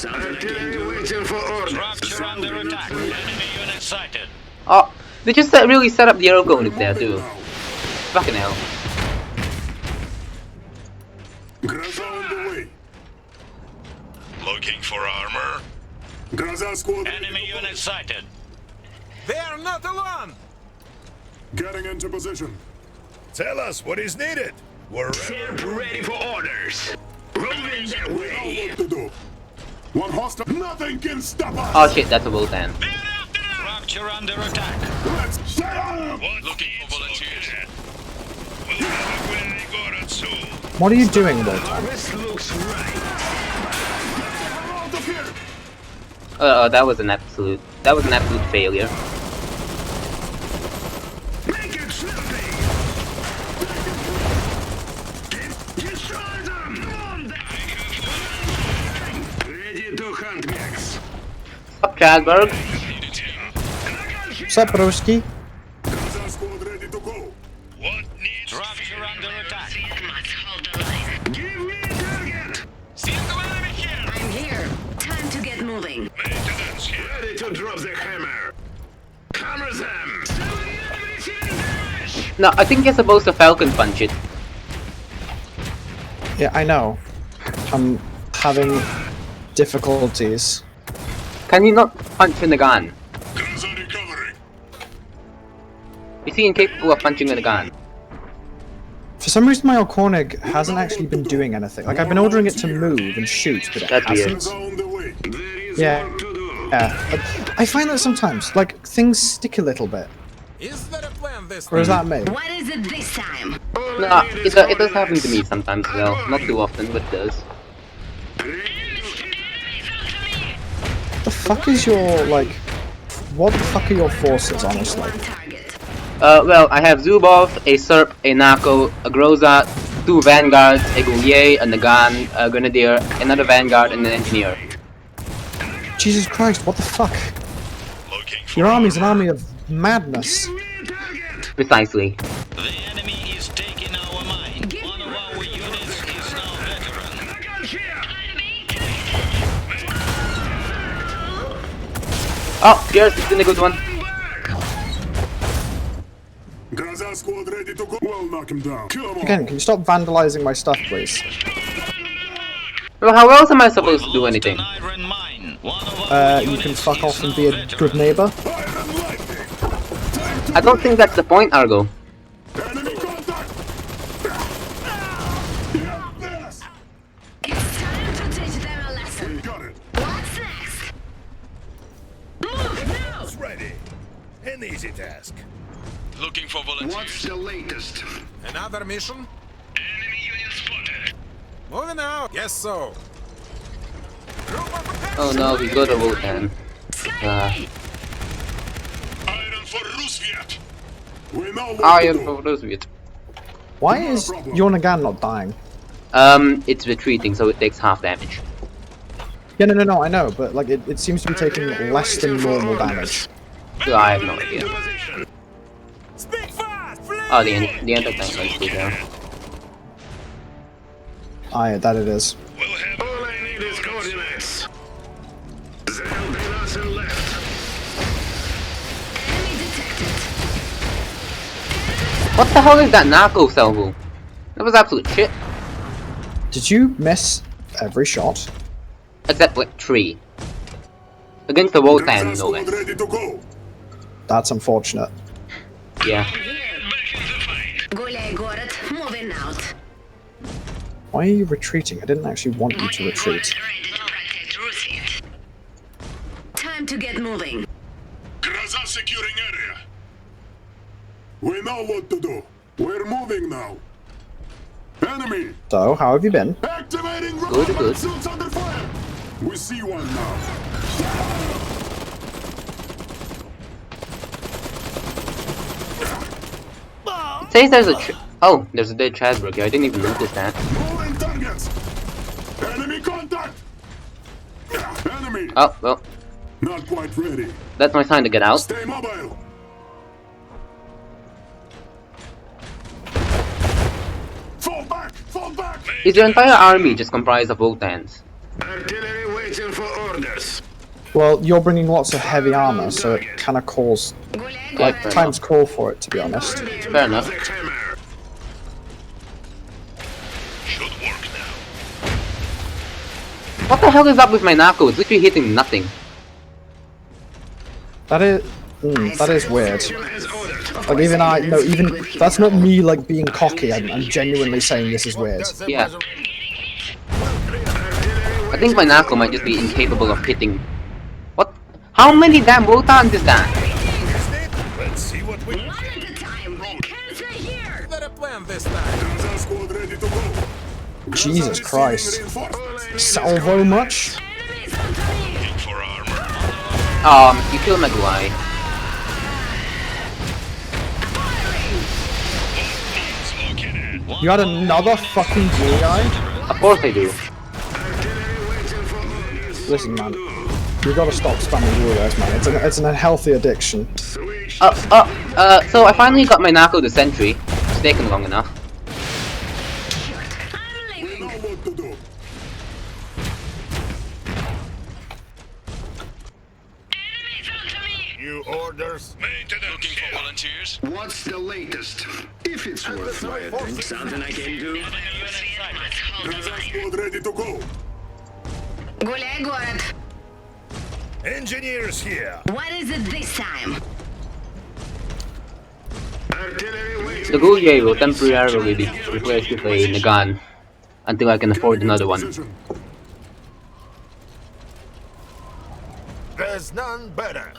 Artillery waiting for orders. Structure under attack. Enemy unit sighted. Oh, they just really set up the Argonaut there too. Fucking hell. Gaza on the way. Looking for armor. Gaza squad ready Enemy to go. unit sighted. They are not alone. Getting into position. Tell us what is needed. We're Serb ready for orders. Moving that We know way. what to do. One hostile. Nothing can stop us. Oh shit, that's a Voltan. They're after us. Structure under attack. Let's shut up. What looking for volunteers? We'll have a good Argonaut soon. What are you doing, Wotan? This looks right. Out of here. That was an absolute failure. Make it snappy. Destroy them. Ready to hunt mechs. Up, Chadberg. Needed here. Sup, broski? Gaza squad ready to go. What needs Structure under attack. Give me a target. Single enemy here. I'm here. Time to get moving. Maintenance here. Ready to drop the hammer. Hammer them. No, I think you're supposed to Falcon punch it. Yeah, I know. I'm having difficulties. Can you not punch in the gun? Gaza recovering. Is he incapable of punching in the gun? For some reason, my Alcornig hasn't actually been doing anything. Like, I've been ordering it to move and shoot, but it That'd be hasn't. On the way. Yeah. Yeah. I find that sometimes, like, things stick a little bit. Is there a plan this Or is that me? What is it this time? No, it does happen to me sometimes as well. Not too often, but it does. The fuck is your, like... What the fuck are your forces, honestly? On target. Well, I have Zubov, a Serp, a Nako, a Groza, 2 Vanguards, a Goulier, a Nagan, a Grenadier, another Vanguard, and an Engineer. Jesus Christ, what the fuck? Looking for Your army's an army of madness. Precisely. The enemy is taking our mine. One of our units is now veteran. Oh, cheers, it's been a good one. Gaza squad ready to go. We'll knock him down. Kill him all. Again, can you stop vandalizing my stuff, please? Well, how else am I supposed to do anything? An iron mine. One of our You can units fuck is off and now be a veteran. good neighbor. Fire and lightning. Time to I don't think that's the point, Argo. enemy contact. Yeah, this. It's time to teach them a lesson. We got it. What's next? Move now! is ready. An easy task. Looking for volunteers. What's the latest? Another mission? Enemy unit spotted. Moving out. Yes, so. Oh no, we got a Wotan. Sky! Iron for Roosevelt. We know what Iron to do. for Roosevelt. Why is your Nagan not dying? It's retreating, so it takes half damage. Yeah, no, I know, but like it seems to be taking less than normal damage. So I have no idea. Speak fast, please! Oh, the anti-tank runs through there. Aye, that it is. We'll have All I need is coordinates. They'll be nothing left. Enemy detected. What the hell is that Nako salvo? That was absolute shit. Did you miss every shot? Except like 3. Against the Wotan, Gaza no squad less. ready to go. That's unfortunate. Yeah. Гуляй город, moving out. Why are you retreating? I didn't actually want you to retreat. Ready to protect Roosevelt. Time to get moving. Gaza securing area. We know what to do. We're moving now. Enemy So, how have you been? activating Good, rocket good. suits under fire. We see one now. It says there's a oh, there's a dead Chadbrook here. I didn't even notice that. Moving targets. Enemy contact. Enemy Oh, well, not quite ready. that's my sign to get out. Stay mobile. Fall back. Fall back. Is your entire army just comprised of Wotans? Artillery waiting for orders. Well, you're bringing lots of heavy armor, so it kind of calls, Гуляй like, город. times call for it, to be honest. Fair enough. The hammer. should work now. What the hell is up with my Nako? It's literally hitting nothing. That is weird. As ordered. Like, even that's not me, like, being cocky, I'm genuinely saying this is weird. Yeah. I think my Nako might just be incapable of hitting. What? How many damn Wotans is that? Let's see what we One at a time. Cancel here. Is there a plan this time? Gaza squad ready to go. Gaza Jesus receiving Christ. reinforcements. Salvo much? Enemies on me. Looking for armor. You killed my Goulier. Looking at. You had another fucking guy? Of course I do. Artillery waiting for orders. Listen, man. You gotta stop spamming warriors, man. It's an unhealthy addiction. Switch. So I finally got my Nako the Sentry. It's taken long enough. I'm We leaving. know what to do. Enemies onto me. New orders. Maintenance. Looking for volunteers. What's the latest? If it's worth my attention. Something I can do. Roosevelt must hold the Gaza line. squad ready to go. Гуляй город. Engineers here. What is it this time? Artillery waiting The Goulier will temporarily be replaced with a Nagan until I can afford another one. There's none better.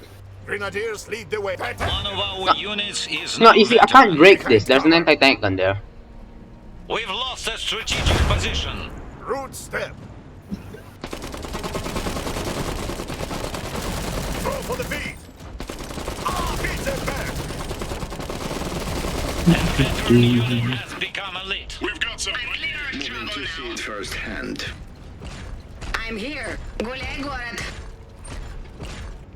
Grenadiers lead the way. One of our units is No, now you see, I can't veteran. break this. There's an anti-tank gun there. We've lost a strategic position. Root step. Throw for the beat. Beat them back. Has become elite. We've got some. Moving to see it firsthand. I'm here. Гуляй город.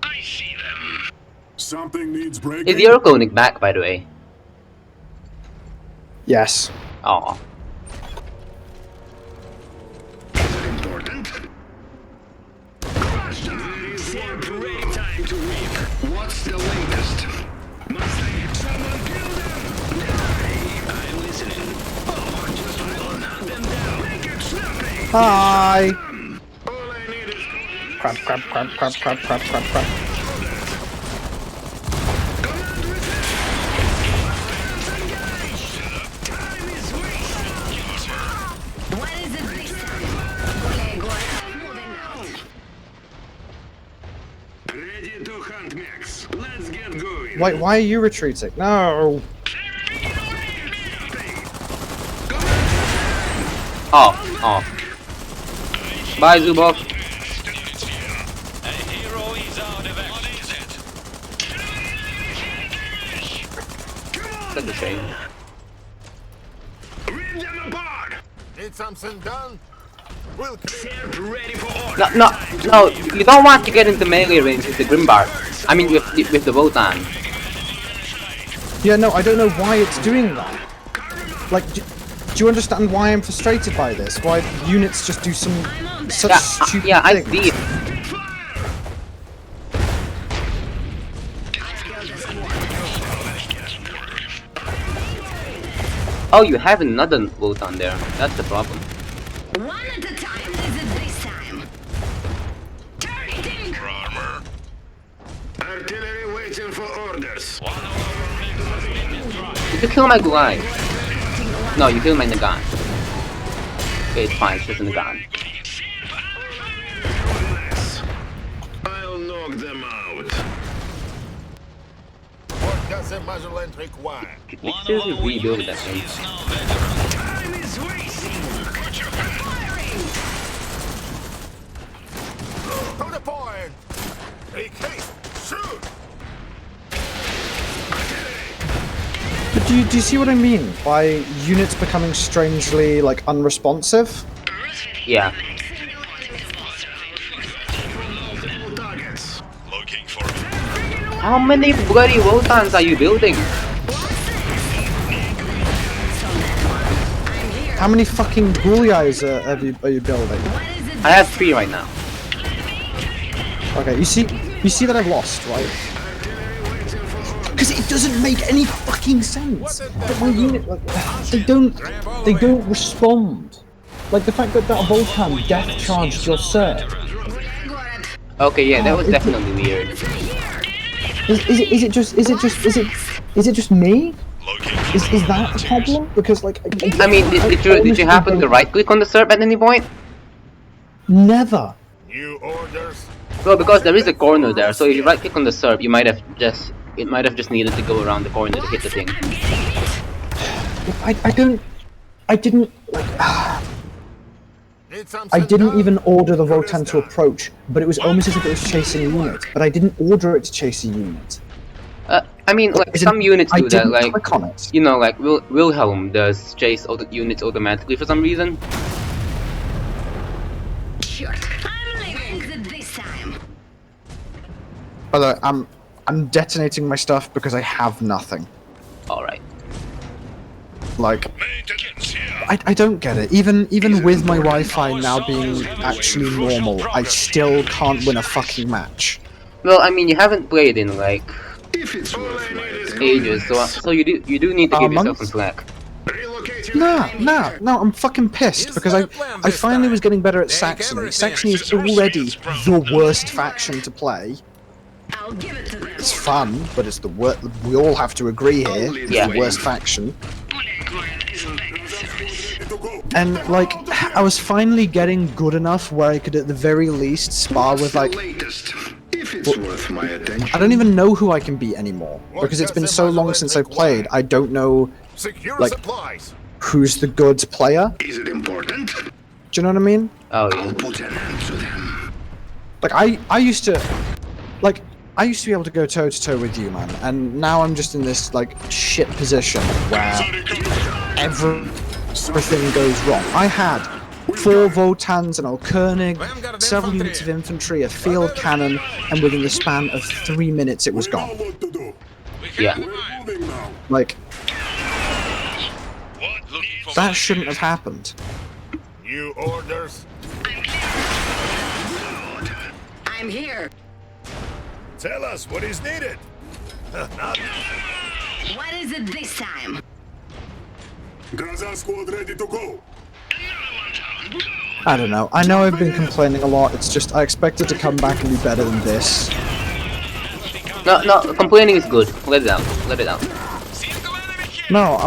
I see them. Something needs breaking. Is the Argonaut back, by the way? Yes. Oh. Important. Ready time to weep. What's the latest? Must I have someone kill them? I'm listening. Oh, just will knock them down. Make it snappy. Hi. All I need is Crap, crap, crap, crap, crap, crap, crap, crap. command with it. Let's engage. Time is wasted. What is it this time? Гуляй город. Moving out. Ready to hunt, Max. Let's get going. Why are you retreating? No. Oh. Oh. Bye, Zubov. A hero is out of action. What is it? Such a shame. Rip them apart. Need something done? We'll clear. Ready for order. No, you don't want to get into melee range with the Grimbar. I mean, with the Wotan. Yeah, no, I don't know why it's doing that. Like, do you understand why I'm frustrated by this? Why units just do some such stupid Yeah, I things? see it. Oh, you have another Wotan there. That's the problem. One at a time. Is it this time? Targeting. Armor. Artillery waiting for orders. Did you kill my Gulai? No, you killed my Nagan. Okay, it's fine. It's just a Nagan. I'll knock them out. What does a muzzleland require? We One still of our rebuild that units thing. is now veteran. Time is wasting. To the point. Make haste. Shoot. But do you see what I mean by units becoming strangely, like, unresponsive? Yeah. Multiple targets. Looking for me. How many bloody Wotans are you building? How many fucking Gouliais are you building? I have 3 right now. Okay, you see that I've lost, right? Because it doesn't make any fucking sense. That my unit, like, they don't respond. Like the fact that Volcan death charged your Sir. Okay, yeah, that was definitely weird. Is it just me? Looking Is that a problem? Because like I mean, did you happen to right click on the SERP at any point? Never. New orders. Well, because there is a corner there, so if you right click on the SERP, it might have just needed to go around the corner to hit the thing. I didn't like. Need something I didn't done? even order the Votan to approach, but it was almost as if it was chasing a unit. But I didn't order it to chase a unit. I mean, like As in, some units I do that, didn't like click on it. you know, like Wilhelm does chase units automatically for some reason. Short. I'm leaving this time. By the way, I'm detonating my stuff because I have nothing. All right. Like, maintenance here. I don't get it. Even with my Wi-Fi now being actually normal, I still can't win a fucking match. Well, I mean, you haven't played in like If it's worth my time. ages, so you do need to give yourself some month? slack. Relocate No, I'm fucking pissed because I finally was getting better at Saxony. Saxony is already the worst faction to play. I'll give it to them. it's fun, but it's the worst. We all have to agree here. It's Yeah. the worst faction. Bullet is back in service. And like, I was finally getting good enough where I could, at the very least, spar with like. latest? If it's worth my attention. I don't even know who I can beat anymore because it's been so long since I've played. I don't know Secure Like- supplies. who's the good player. Is it important? Do you know what I mean? Oh I'll yeah. put an end to them. Like I used to, like I used to be able to go toe to toe with you, man, and now I'm just in this like shit position where everything goes wrong. I had 4 Votans, an Alkernig, several units of infantry, a field cannon, and within the span of 3 minutes it was We know gone. what to do. Yeah. We're moving now. Like What? Looking for that shouldn't have happened. New orders. I'm here. Tell us what is needed. What is it this time? Gaza squad ready to go. I don't know. I know I've been complaining a lot. It's just I expected to come back and be better than this. No, no, complaining is good. Let it out. Let it out. No,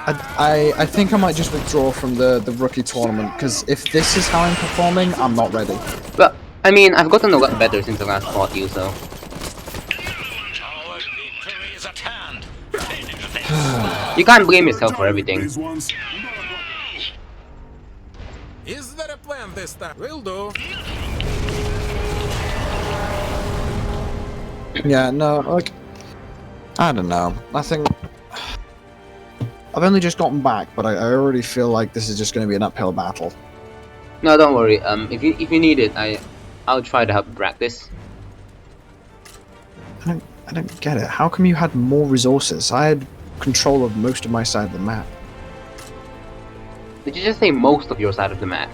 I think I might just withdraw from the rookie tournament because if this is how I'm performing, I'm not ready. But I mean, I've gotten a lot better since I last fought you, so. Our victory is at hand. Finish this. You can't blame yourself for everything. These ones. Is there a plan this time? Will do. Yeah, no, like I don't know. I think I've only just gotten back, but I already feel like this is just going to be an uphill battle. No, don't worry. If you need it, I'll try to help you practice. I don't get it. How come you had more resources? I had control of most of my side of the map. Did you just say most of your side of the map?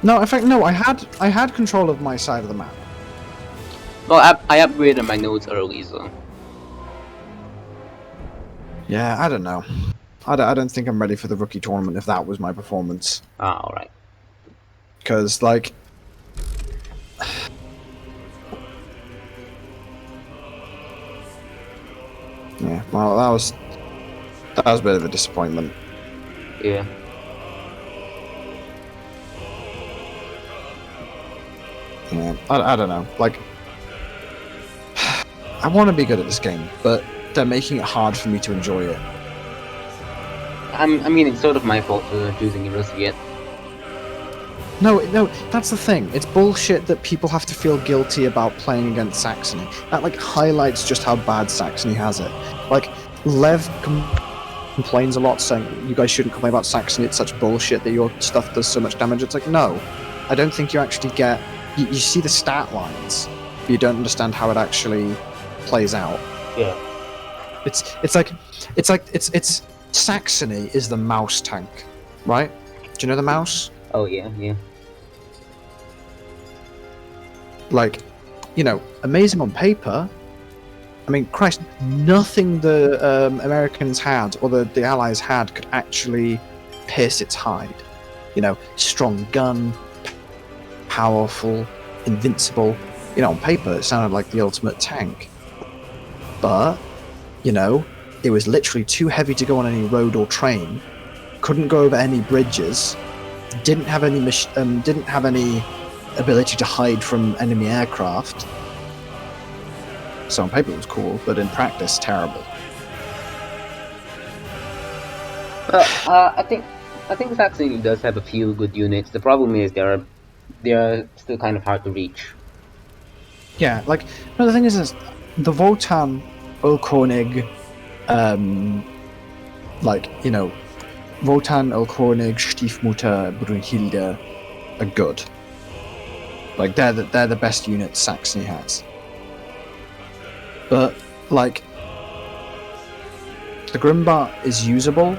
No, in fact, no. I had control of my side of the map. Well, I upgraded my nodes early, so. Yeah, I don't know. I don't think I'm ready for the rookie tournament if that was my performance. Ah, alright. Because, like... yeah, well, that was a bit of a disappointment. Yeah. Yeah, I don't know. Like, I want to be good at this game, but they're making it hard for me to enjoy it. I mean, it's sort of my fault for choosing Rusviet. No, that's the thing. It's bullshit that people have to feel guilty about playing against Saxony. That, like, highlights just how bad Saxony has it. Like, Lev complains a lot, saying, you guys shouldn't complain about Saxony, it's such bullshit that your stuff does so much damage. It's like, no. I don't think you actually get... You see the stat lines, but you don't understand how it actually plays out. Yeah. It's Saxony is the mouse tank, right? Do you know the mouse? Oh yeah, yeah. Like, you know, amazing on paper. I mean, Christ, nothing the Americans had or the Allies had could actually pierce its hide. You know, strong gun, powerful, invincible. You know, on paper it sounded like the ultimate tank. But, you know, it was literally too heavy to go on any road or train. Couldn't go over any bridges. Didn't have any ability to hide from enemy aircraft. So on paper it was cool, but in practice, terrible. I think Saxony does have a few good units. The problem is they're still kind of hard to reach. Yeah, like, no, the thing is the Wotan, Ölkönig, like, you know, Wotan, Ölkönig, Stiefmutter, Brunhilde are good. Like, they're the best units Saxony has. But, like, the Grimbart is usable,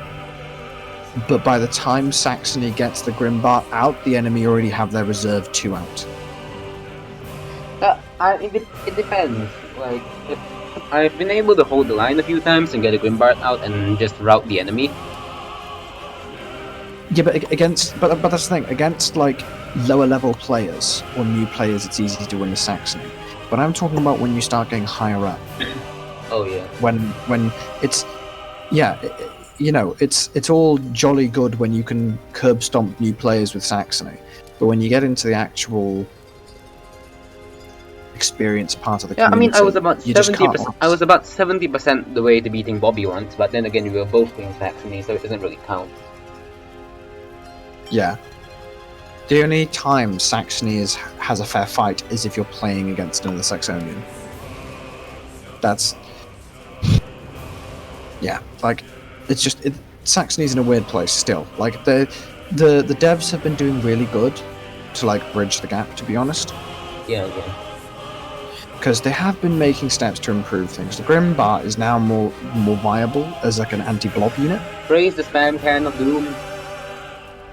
but by the time Saxony gets the Grimbart out, the enemy already have their reserve 2 out. It depends. Like, if I've been able to hold the line a few times and get a Grimbart out and just rout the enemy. Yeah, but that's the thing. Against, like, lower level players or new players, it's easy to win the Saxony. But I'm talking about when you start getting higher up. Oh yeah. When it's you know, it's all jolly good when you can curb stomp new players with Saxony, but when you get into the actual experience part of the Yeah, I community, mean, I was about you just can't 70%. I was about 70% the way to beating Bobby once, but then again, we were both playing Saxony, so it doesn't really count. Yeah. The only time Saxony has a fair fight is if you're playing against another Saxonian. That's... Yeah, like, it's just... Saxony's in a weird place still. Like, the devs have been doing really good to, like, bridge the gap, to be honest. Yeah. Because they have been making steps to improve things. The Grimbart is now more viable as, like, an anti-blob unit. Praise the spam can of Doom.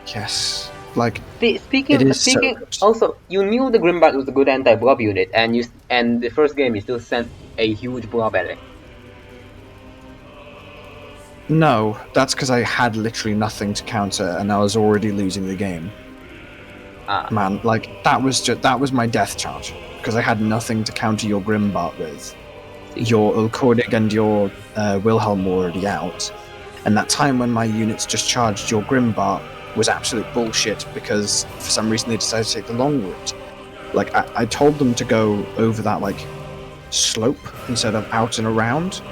Yes. Like, Speaking, also, you knew the Grimbart was a good anti-blob unit, and the first game you still sent a huge blob at it. No, that's because I had literally nothing to counter, and I was already losing the game. Man, like that was my death charge because I had nothing to counter your Grimbart with. Your Ulkordig and your Wilhelm were already out, and that time when my units just charged your Grimbart was absolute bullshit because for some reason they decided to take the long route. Like I told them to go over that like slope instead of out and around.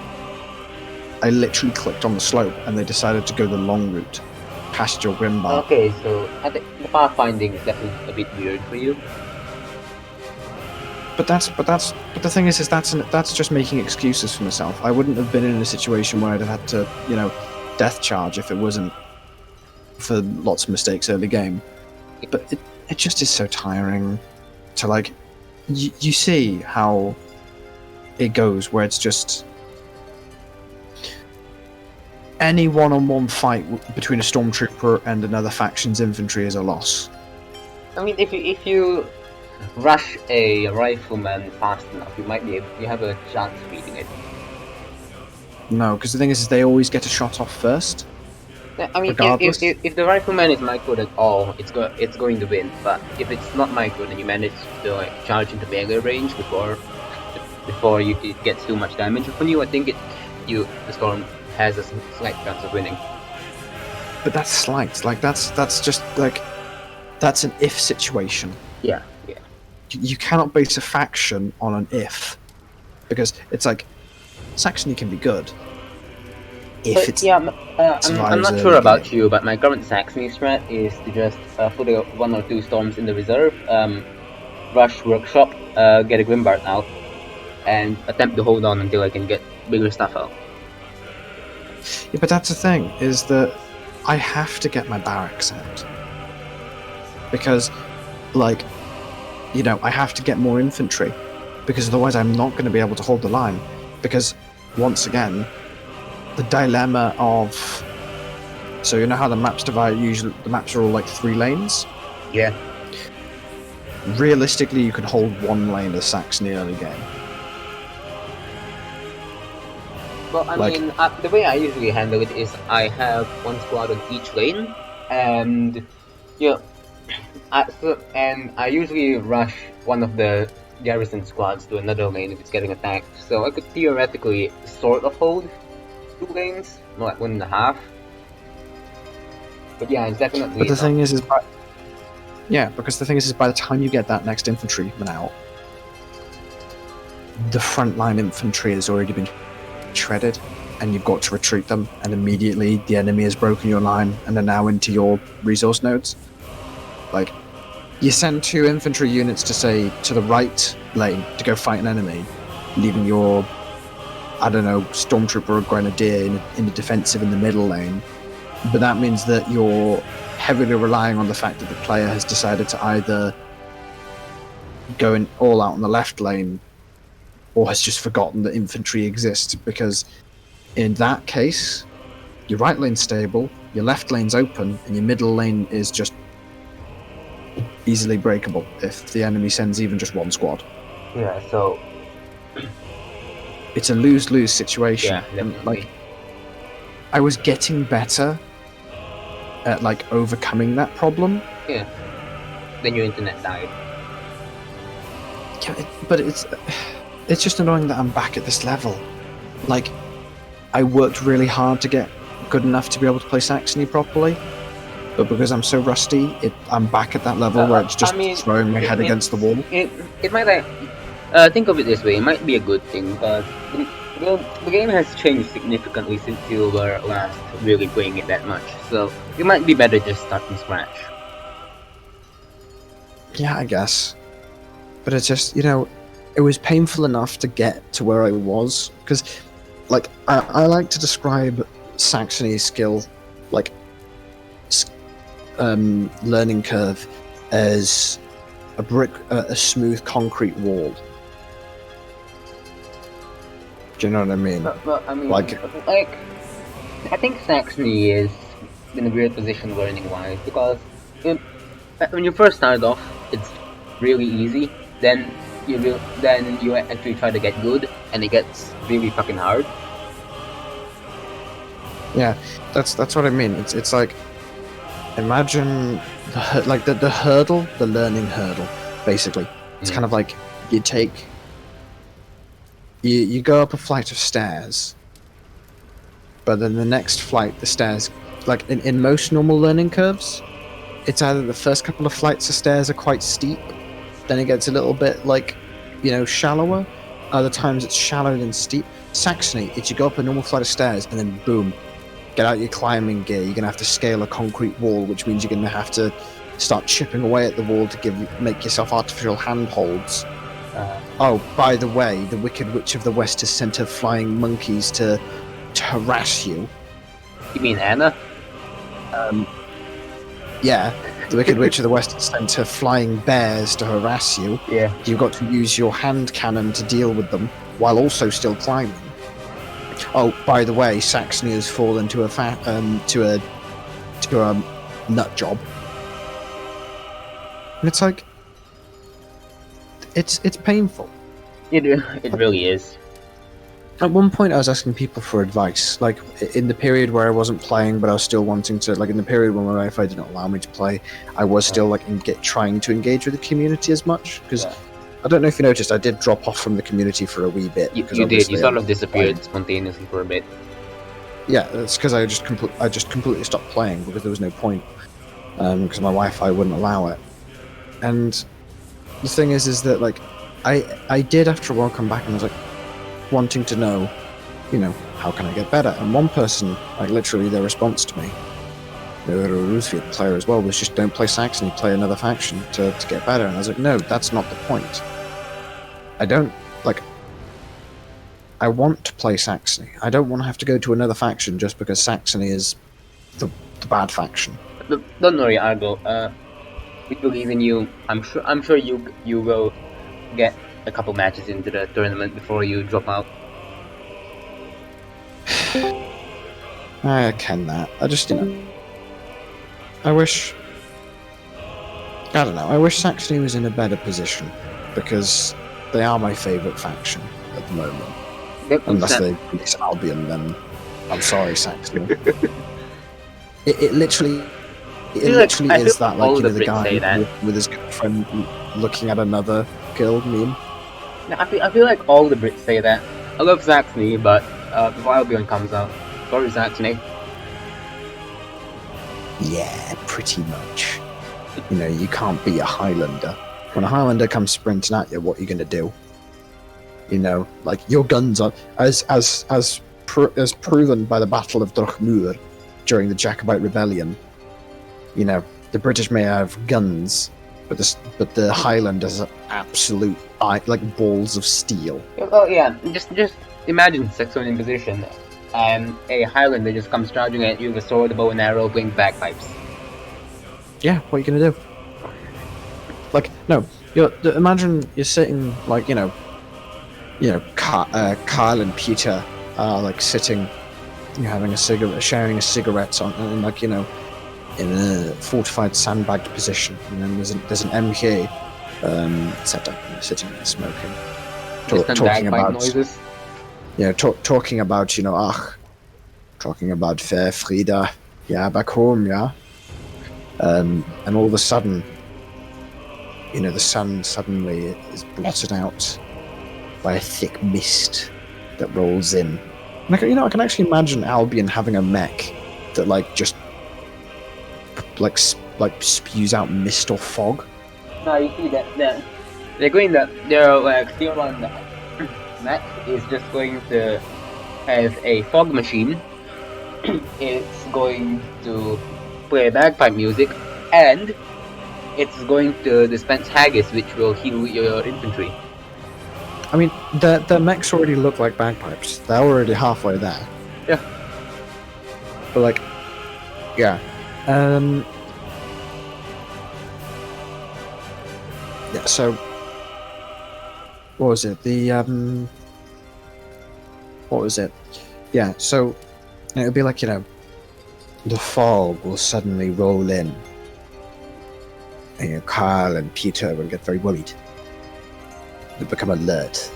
I literally clicked on the slope and they decided to go the long route past your Grimbart. Okay, so I think the pathfinding is definitely a bit weird for you. But the thing is that's just making excuses for myself. I wouldn't have been in a situation where I'd have had to, you know, death charge if it wasn't for lots of mistakes early game. But it just is so tiring to like you see how it goes where it's just any one-on-one fight between a stormtrooper and another faction's infantry is a loss. I mean, if you rush a rifleman fast enough, you have a chance of beating it. No, because the thing is they always get a shot off first. I mean, if the rifleman is microed at all, it's going to win. But if it's not microed and you manage to like charge into melee range before it gets too much damage upon you, I think the storm has a slight chance of winning. But that's slight. Like that's just like that's an if situation. Yeah. You cannot base a faction on an if, because it's like Saxony can be good. I'm not sure about you, but my current Saxony strat is to just put 1 or 2 storms in the reserve, rush workshop, get a Grimbart out, and attempt to hold on until I can get bigger stuff out. Yeah, but that's the thing, is that I have to get my barracks out. Because, like, you know, I have to get more infantry. Because otherwise I'm not going to be able to hold the line. Because, once again, the dilemma of... So you know how the maps divide, usually the maps are all like 3 lanes? Yeah. Realistically, you can hold 1 lane as Saxony early game. Well, I mean, the way I usually handle it is I have 1 squad on each lane, and I usually rush one of the garrison squads to another lane if it's getting attacked. So I could theoretically sort of hold 2 lanes, not like 1.5. But yeah, it's definitely. But the thing is because the thing is by the time you get that next infantryman out, the frontline infantry has already been shredded, and you've got to retreat them, and immediately the enemy has broken your line and are now into your resource nodes. Like, you send 2 infantry units to the right lane to go fight an enemy, leaving your, I don't know, stormtrooper or grenadier in the defensive in the middle lane. But that means that you're heavily relying on the fact that the player has decided to either go in all out on the left lane or has just forgotten that infantry exists, because in that case, your right lane's stable, your left lane's open, and your middle lane is just easily breakable if the enemy sends even just 1 squad. Yeah, so... It's a lose-lose situation. Yeah, definitely. And, like, I was getting better at, like, overcoming that problem. Yeah. then your internet died. Yeah, but it's just annoying that I'm back at this level. Like, I worked really hard to get good enough to be able to play Saxony properly, but because I'm so rusty, I'm back at that level where it's just throwing my head against the wall. It might think of it this way. It might be a good thing, but the game has changed significantly since you were last really playing it that much. So it might be better just start from scratch. Yeah, I guess. But it's just, you know, it was painful enough to get to where I was, because, like, I like to describe Saxony's skill, like, learning curve as a smooth concrete wall. Do you know what I mean? But I mean, like, I think Saxony is in a weird position learning-wise, because when you first start off, it's really easy. Then you actually try to get good, and it gets really fucking hard. Yeah, that's what I mean. It's like, imagine the hurdle, the learning hurdle, basically. It's kind of like you go up a flight of stairs, but then the next flight, the stairs, like in most normal learning curves, it's either the first couple of flights of stairs are quite steep, then it gets a little bit, like, you know, shallower. Other times it's shallow then steep. Saxony, it's you go up a normal flight of stairs and then boom, get out your climbing gear. You're gonna have to scale a concrete wall, which means you're gonna have to start chipping away at the wall to make yourself artificial handholds. Oh, by the way, the Wicked Witch of the West has sent her flying monkeys to harass you. You mean Anna? Yeah, the Wicked Witch of the West has sent her flying bears to harass you. Yeah. You've got to use your hand cannon to deal with them, while also still climbing. Oh, by the way, Saxony has fallen to a nut job. And it's like, it's painful. It really is. At one point I was asking people for advice, like in the period where I wasn't playing but I was still wanting to, like in the period when my Wi-Fi didn't allow me to play, I was still like trying to engage with the community as much, because I don't know if you noticed, I did drop off from the community for a wee bit. You did, you sort of disappeared spontaneously for a bit. Yeah, it's because I just completely stopped playing because there was no point, because my Wi-Fi wouldn't allow it. And the thing is that, like, I did after a while come back and I was like, wanting to know, you know, how can I get better? And one person, like literally their response to me, they were a Roosevelt player as well, was just don't play Saxony, play another faction to get better. And I was like, no, that's not the point. I don't, like, I want to play Saxony. I don't want to have to go to another faction just because Saxony is the bad faction. Don't worry, Argo. We believe in you. I'm sure you will get a couple matches into the tournament before you drop out. I can that. I just, you know, I wish Saxony was in a better position, because they are my favourite faction at the moment. Unless they release Albion, then I'm sorry, Saxony. It literally is that, like, you know, the guy with his girlfriend looking at another guild meme. I feel like all the Brits say that. I love Saxony, but before Albion comes out, sorry Saxony. Yeah, pretty much. You know, you can't be a Highlander. When a Highlander comes sprinting at you, what are you gonna do? You know, like, your guns are as proven by the Battle of Drochmur during the Jacobite Rebellion. You know, the British may have guns, but the Highlanders are absolute, like, balls of steel. Oh yeah, just imagine Saxonian position, and a Highlander just comes charging at you with a sword, a bow and arrow, playing bagpipes. Yeah, what are you gonna do? Like, no, imagine you're sitting, like, you know, Kyle and Peter are, like, sitting, having a cigarette, sharing a cigarette on, like, you know, in a fortified sandbagged position, and then there's an MK set up, and they're sitting there smoking, talking about noises. Yeah, talking about, you know, talking about fair Frieda, yeah, back home, yeah. And all of a sudden, you know, the sun suddenly is blotted out by a thick mist that rolls in. And I can actually imagine Albion having a mech that like just like spews out mist or fog. No, you see that they're going that their like tier 1 mech is just going to have a fog machine. It's going to play bagpipe music, and it's going to dispense haggis, which will heal your infantry. I mean, the mechs already look like bagpipes. They're already halfway there. Yeah. But like, yeah. Yeah, so what was it? What was it? Yeah, so it would be like, you know, the fog will suddenly roll in. And you know, Kyle and Peter will get very worried. They'll become alert.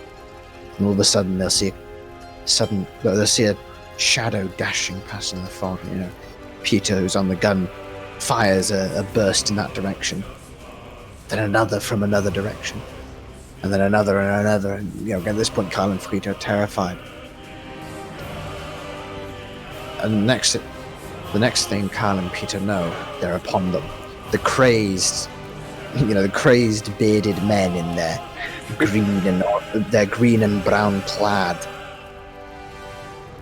And all of a sudden they'll see a shadow dashing past in the fog, you know. Peter, who's on the gun, fires a burst in that direction. Then another from another direction. And then another and another. And, you know, at this point, Kyle and Peter are terrified. And the next thing Kyle and Peter know, they're upon them. The crazed bearded men in their green and brown plaid.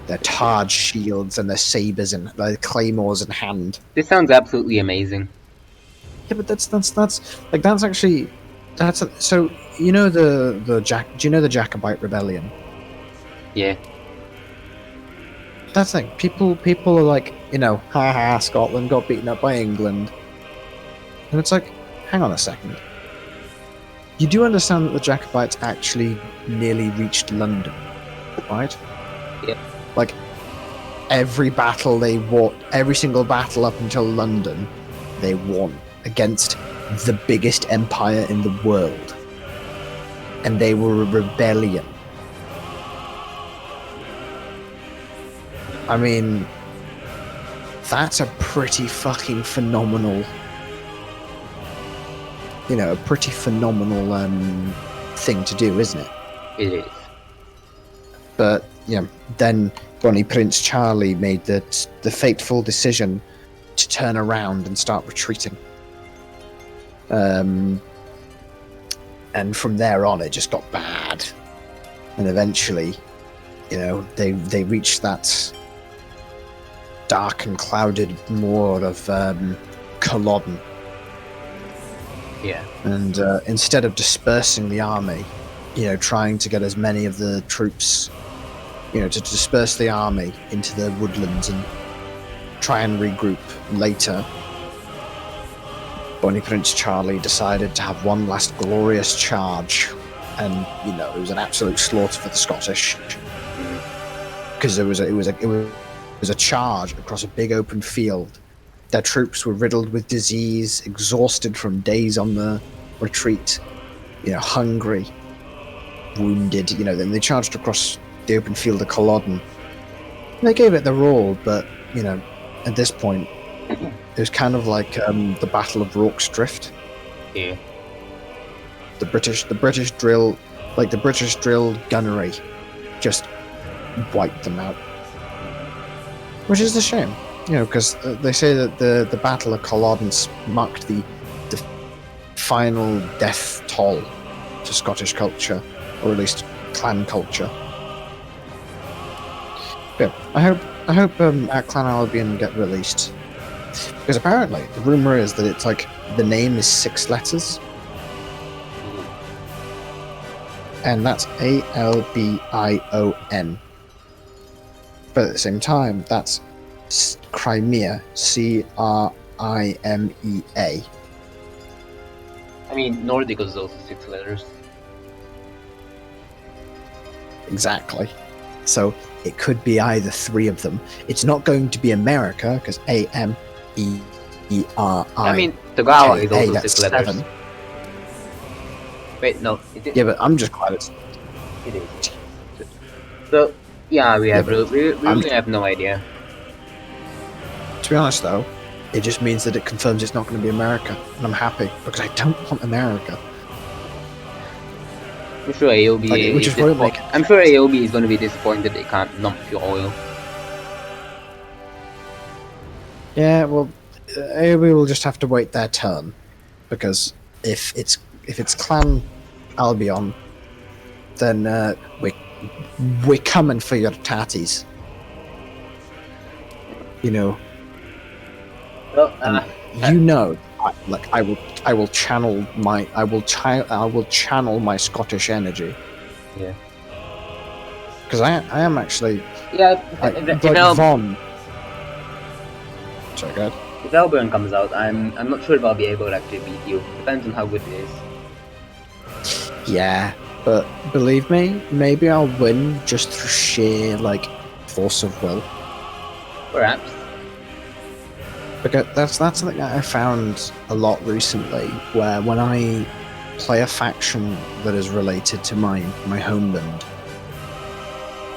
Their tarred shields and their sabers and their claymores in hand. This sounds absolutely amazing. Yeah, but that's so you know do you know the Jacobite rebellion? Yeah. That's like people are like, you know, haha, Scotland got beaten up by England. And it's like, hang on a second. You do understand that the Jacobites actually nearly reached London, right? Yeah. Like, every battle they won, every single battle up until London, they won against the biggest empire in the world. And they were a rebellion. I mean, that's a pretty fucking phenomenal, you know, thing to do, isn't it? It is. But, you know, then Bonnie Prince Charlie made the fateful decision to turn around and start retreating. And from there on, it just got bad. And eventually, you know, they reached that dark and clouded moor of Culloden. Yeah. And instead of dispersing the army, you know, trying to get as many of the troops, you know, to disperse the army into the woodlands and try and regroup later, Bonnie Prince Charlie decided to have one last glorious charge. And, you know, it was an absolute slaughter for the Scottish. Because it was a charge across a big open field. Their troops were riddled with disease, exhausted from days on the retreat, you know, hungry, wounded, you know. Then they charged across the open field of Culloden. They gave it their all, but, you know, at this point, it was kind of like the Battle of Rorke's Drift. Yeah. The British drill gunnery just wiped them out. Which is a shame, you know, because they say that the Battle of Culloden marked the final death toll to Scottish culture, or at least clan culture. But I hope Clan Albion get released, because apparently the rumor is that it's like the name is 6 letters, and that's Albion. But at the same time, that's Crimea, Crimea. I mean, Nordic is also 6 letters. Exactly. So it could be either 3 of them. It's not going to be America, because Amerii. I mean, Tagawa is also 6 letters. 7. Wait, no. Yeah, but I'm just glad it's... It is. So, yeah, we really have no idea. To be honest, though, it just means that it confirms it's not going to be America, and I'm happy because I don't want America. I'm sure AOB Which is won't make it. I'm sure AOB is going to be disappointed they can't dump your oil. Yeah, well, AOB will just have to wait their turn, because if it's Clan Albion, then we're coming for your tatties. You know. Well, you know, I will channel my my Scottish energy. Yeah. Because I am actually. Yeah. Von. Sorry, go ahead. If Albion comes out, I'm not sure if I'll be able to actually beat you. Depends on how good it is. Yeah, but believe me, maybe I'll win just through sheer force of will. Perhaps. Because that's something that I found a lot recently, where when I play a faction that is related to my homeland,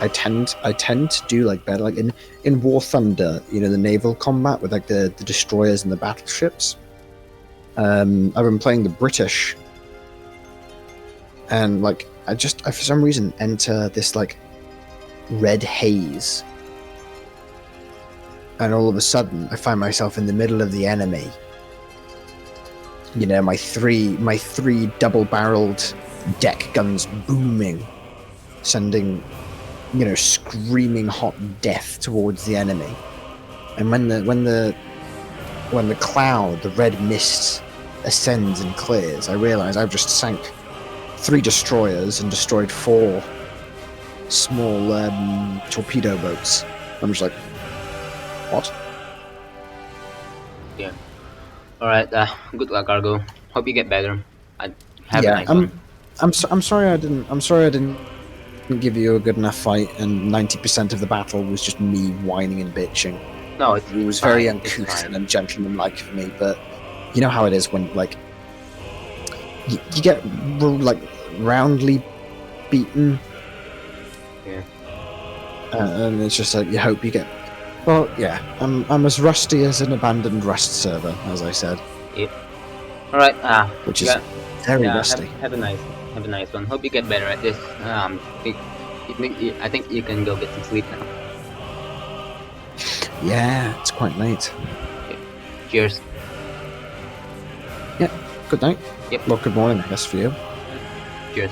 I tend to do better. In War Thunder, the naval combat with the destroyers and the battleships. I've been playing the British, and I for some reason enter this red haze. And all of a sudden, I find myself in the middle of the enemy. My three double-barreled deck guns booming, sending, screaming hot death towards the enemy. And when the cloud, the red mist, ascends and clears, I realise I've just sank 3 destroyers and destroyed 4 small torpedo boats. I'm just like, what? Yeah. Alright, good luck, Argo. Hope you get better. Have a nice one. I'm sorry I didn't give you a good enough fight, and 90% of the battle was just me whining and bitching. No, it was very uncouth and ungentlemanlike of me, but you know how it is when you get roundly beaten. Yeah. And it's just you hope you get. Well, yeah, I'm as rusty as an abandoned Rust server, as I said. Yep. Alright, which is very rusty. Have a nice one. Hope you get better at this. I think you can go get some sleep now. Yeah, it's quite late. Yep. Cheers. Yeah, good night. Yep. Well, good morning, I guess, for you. Cheers.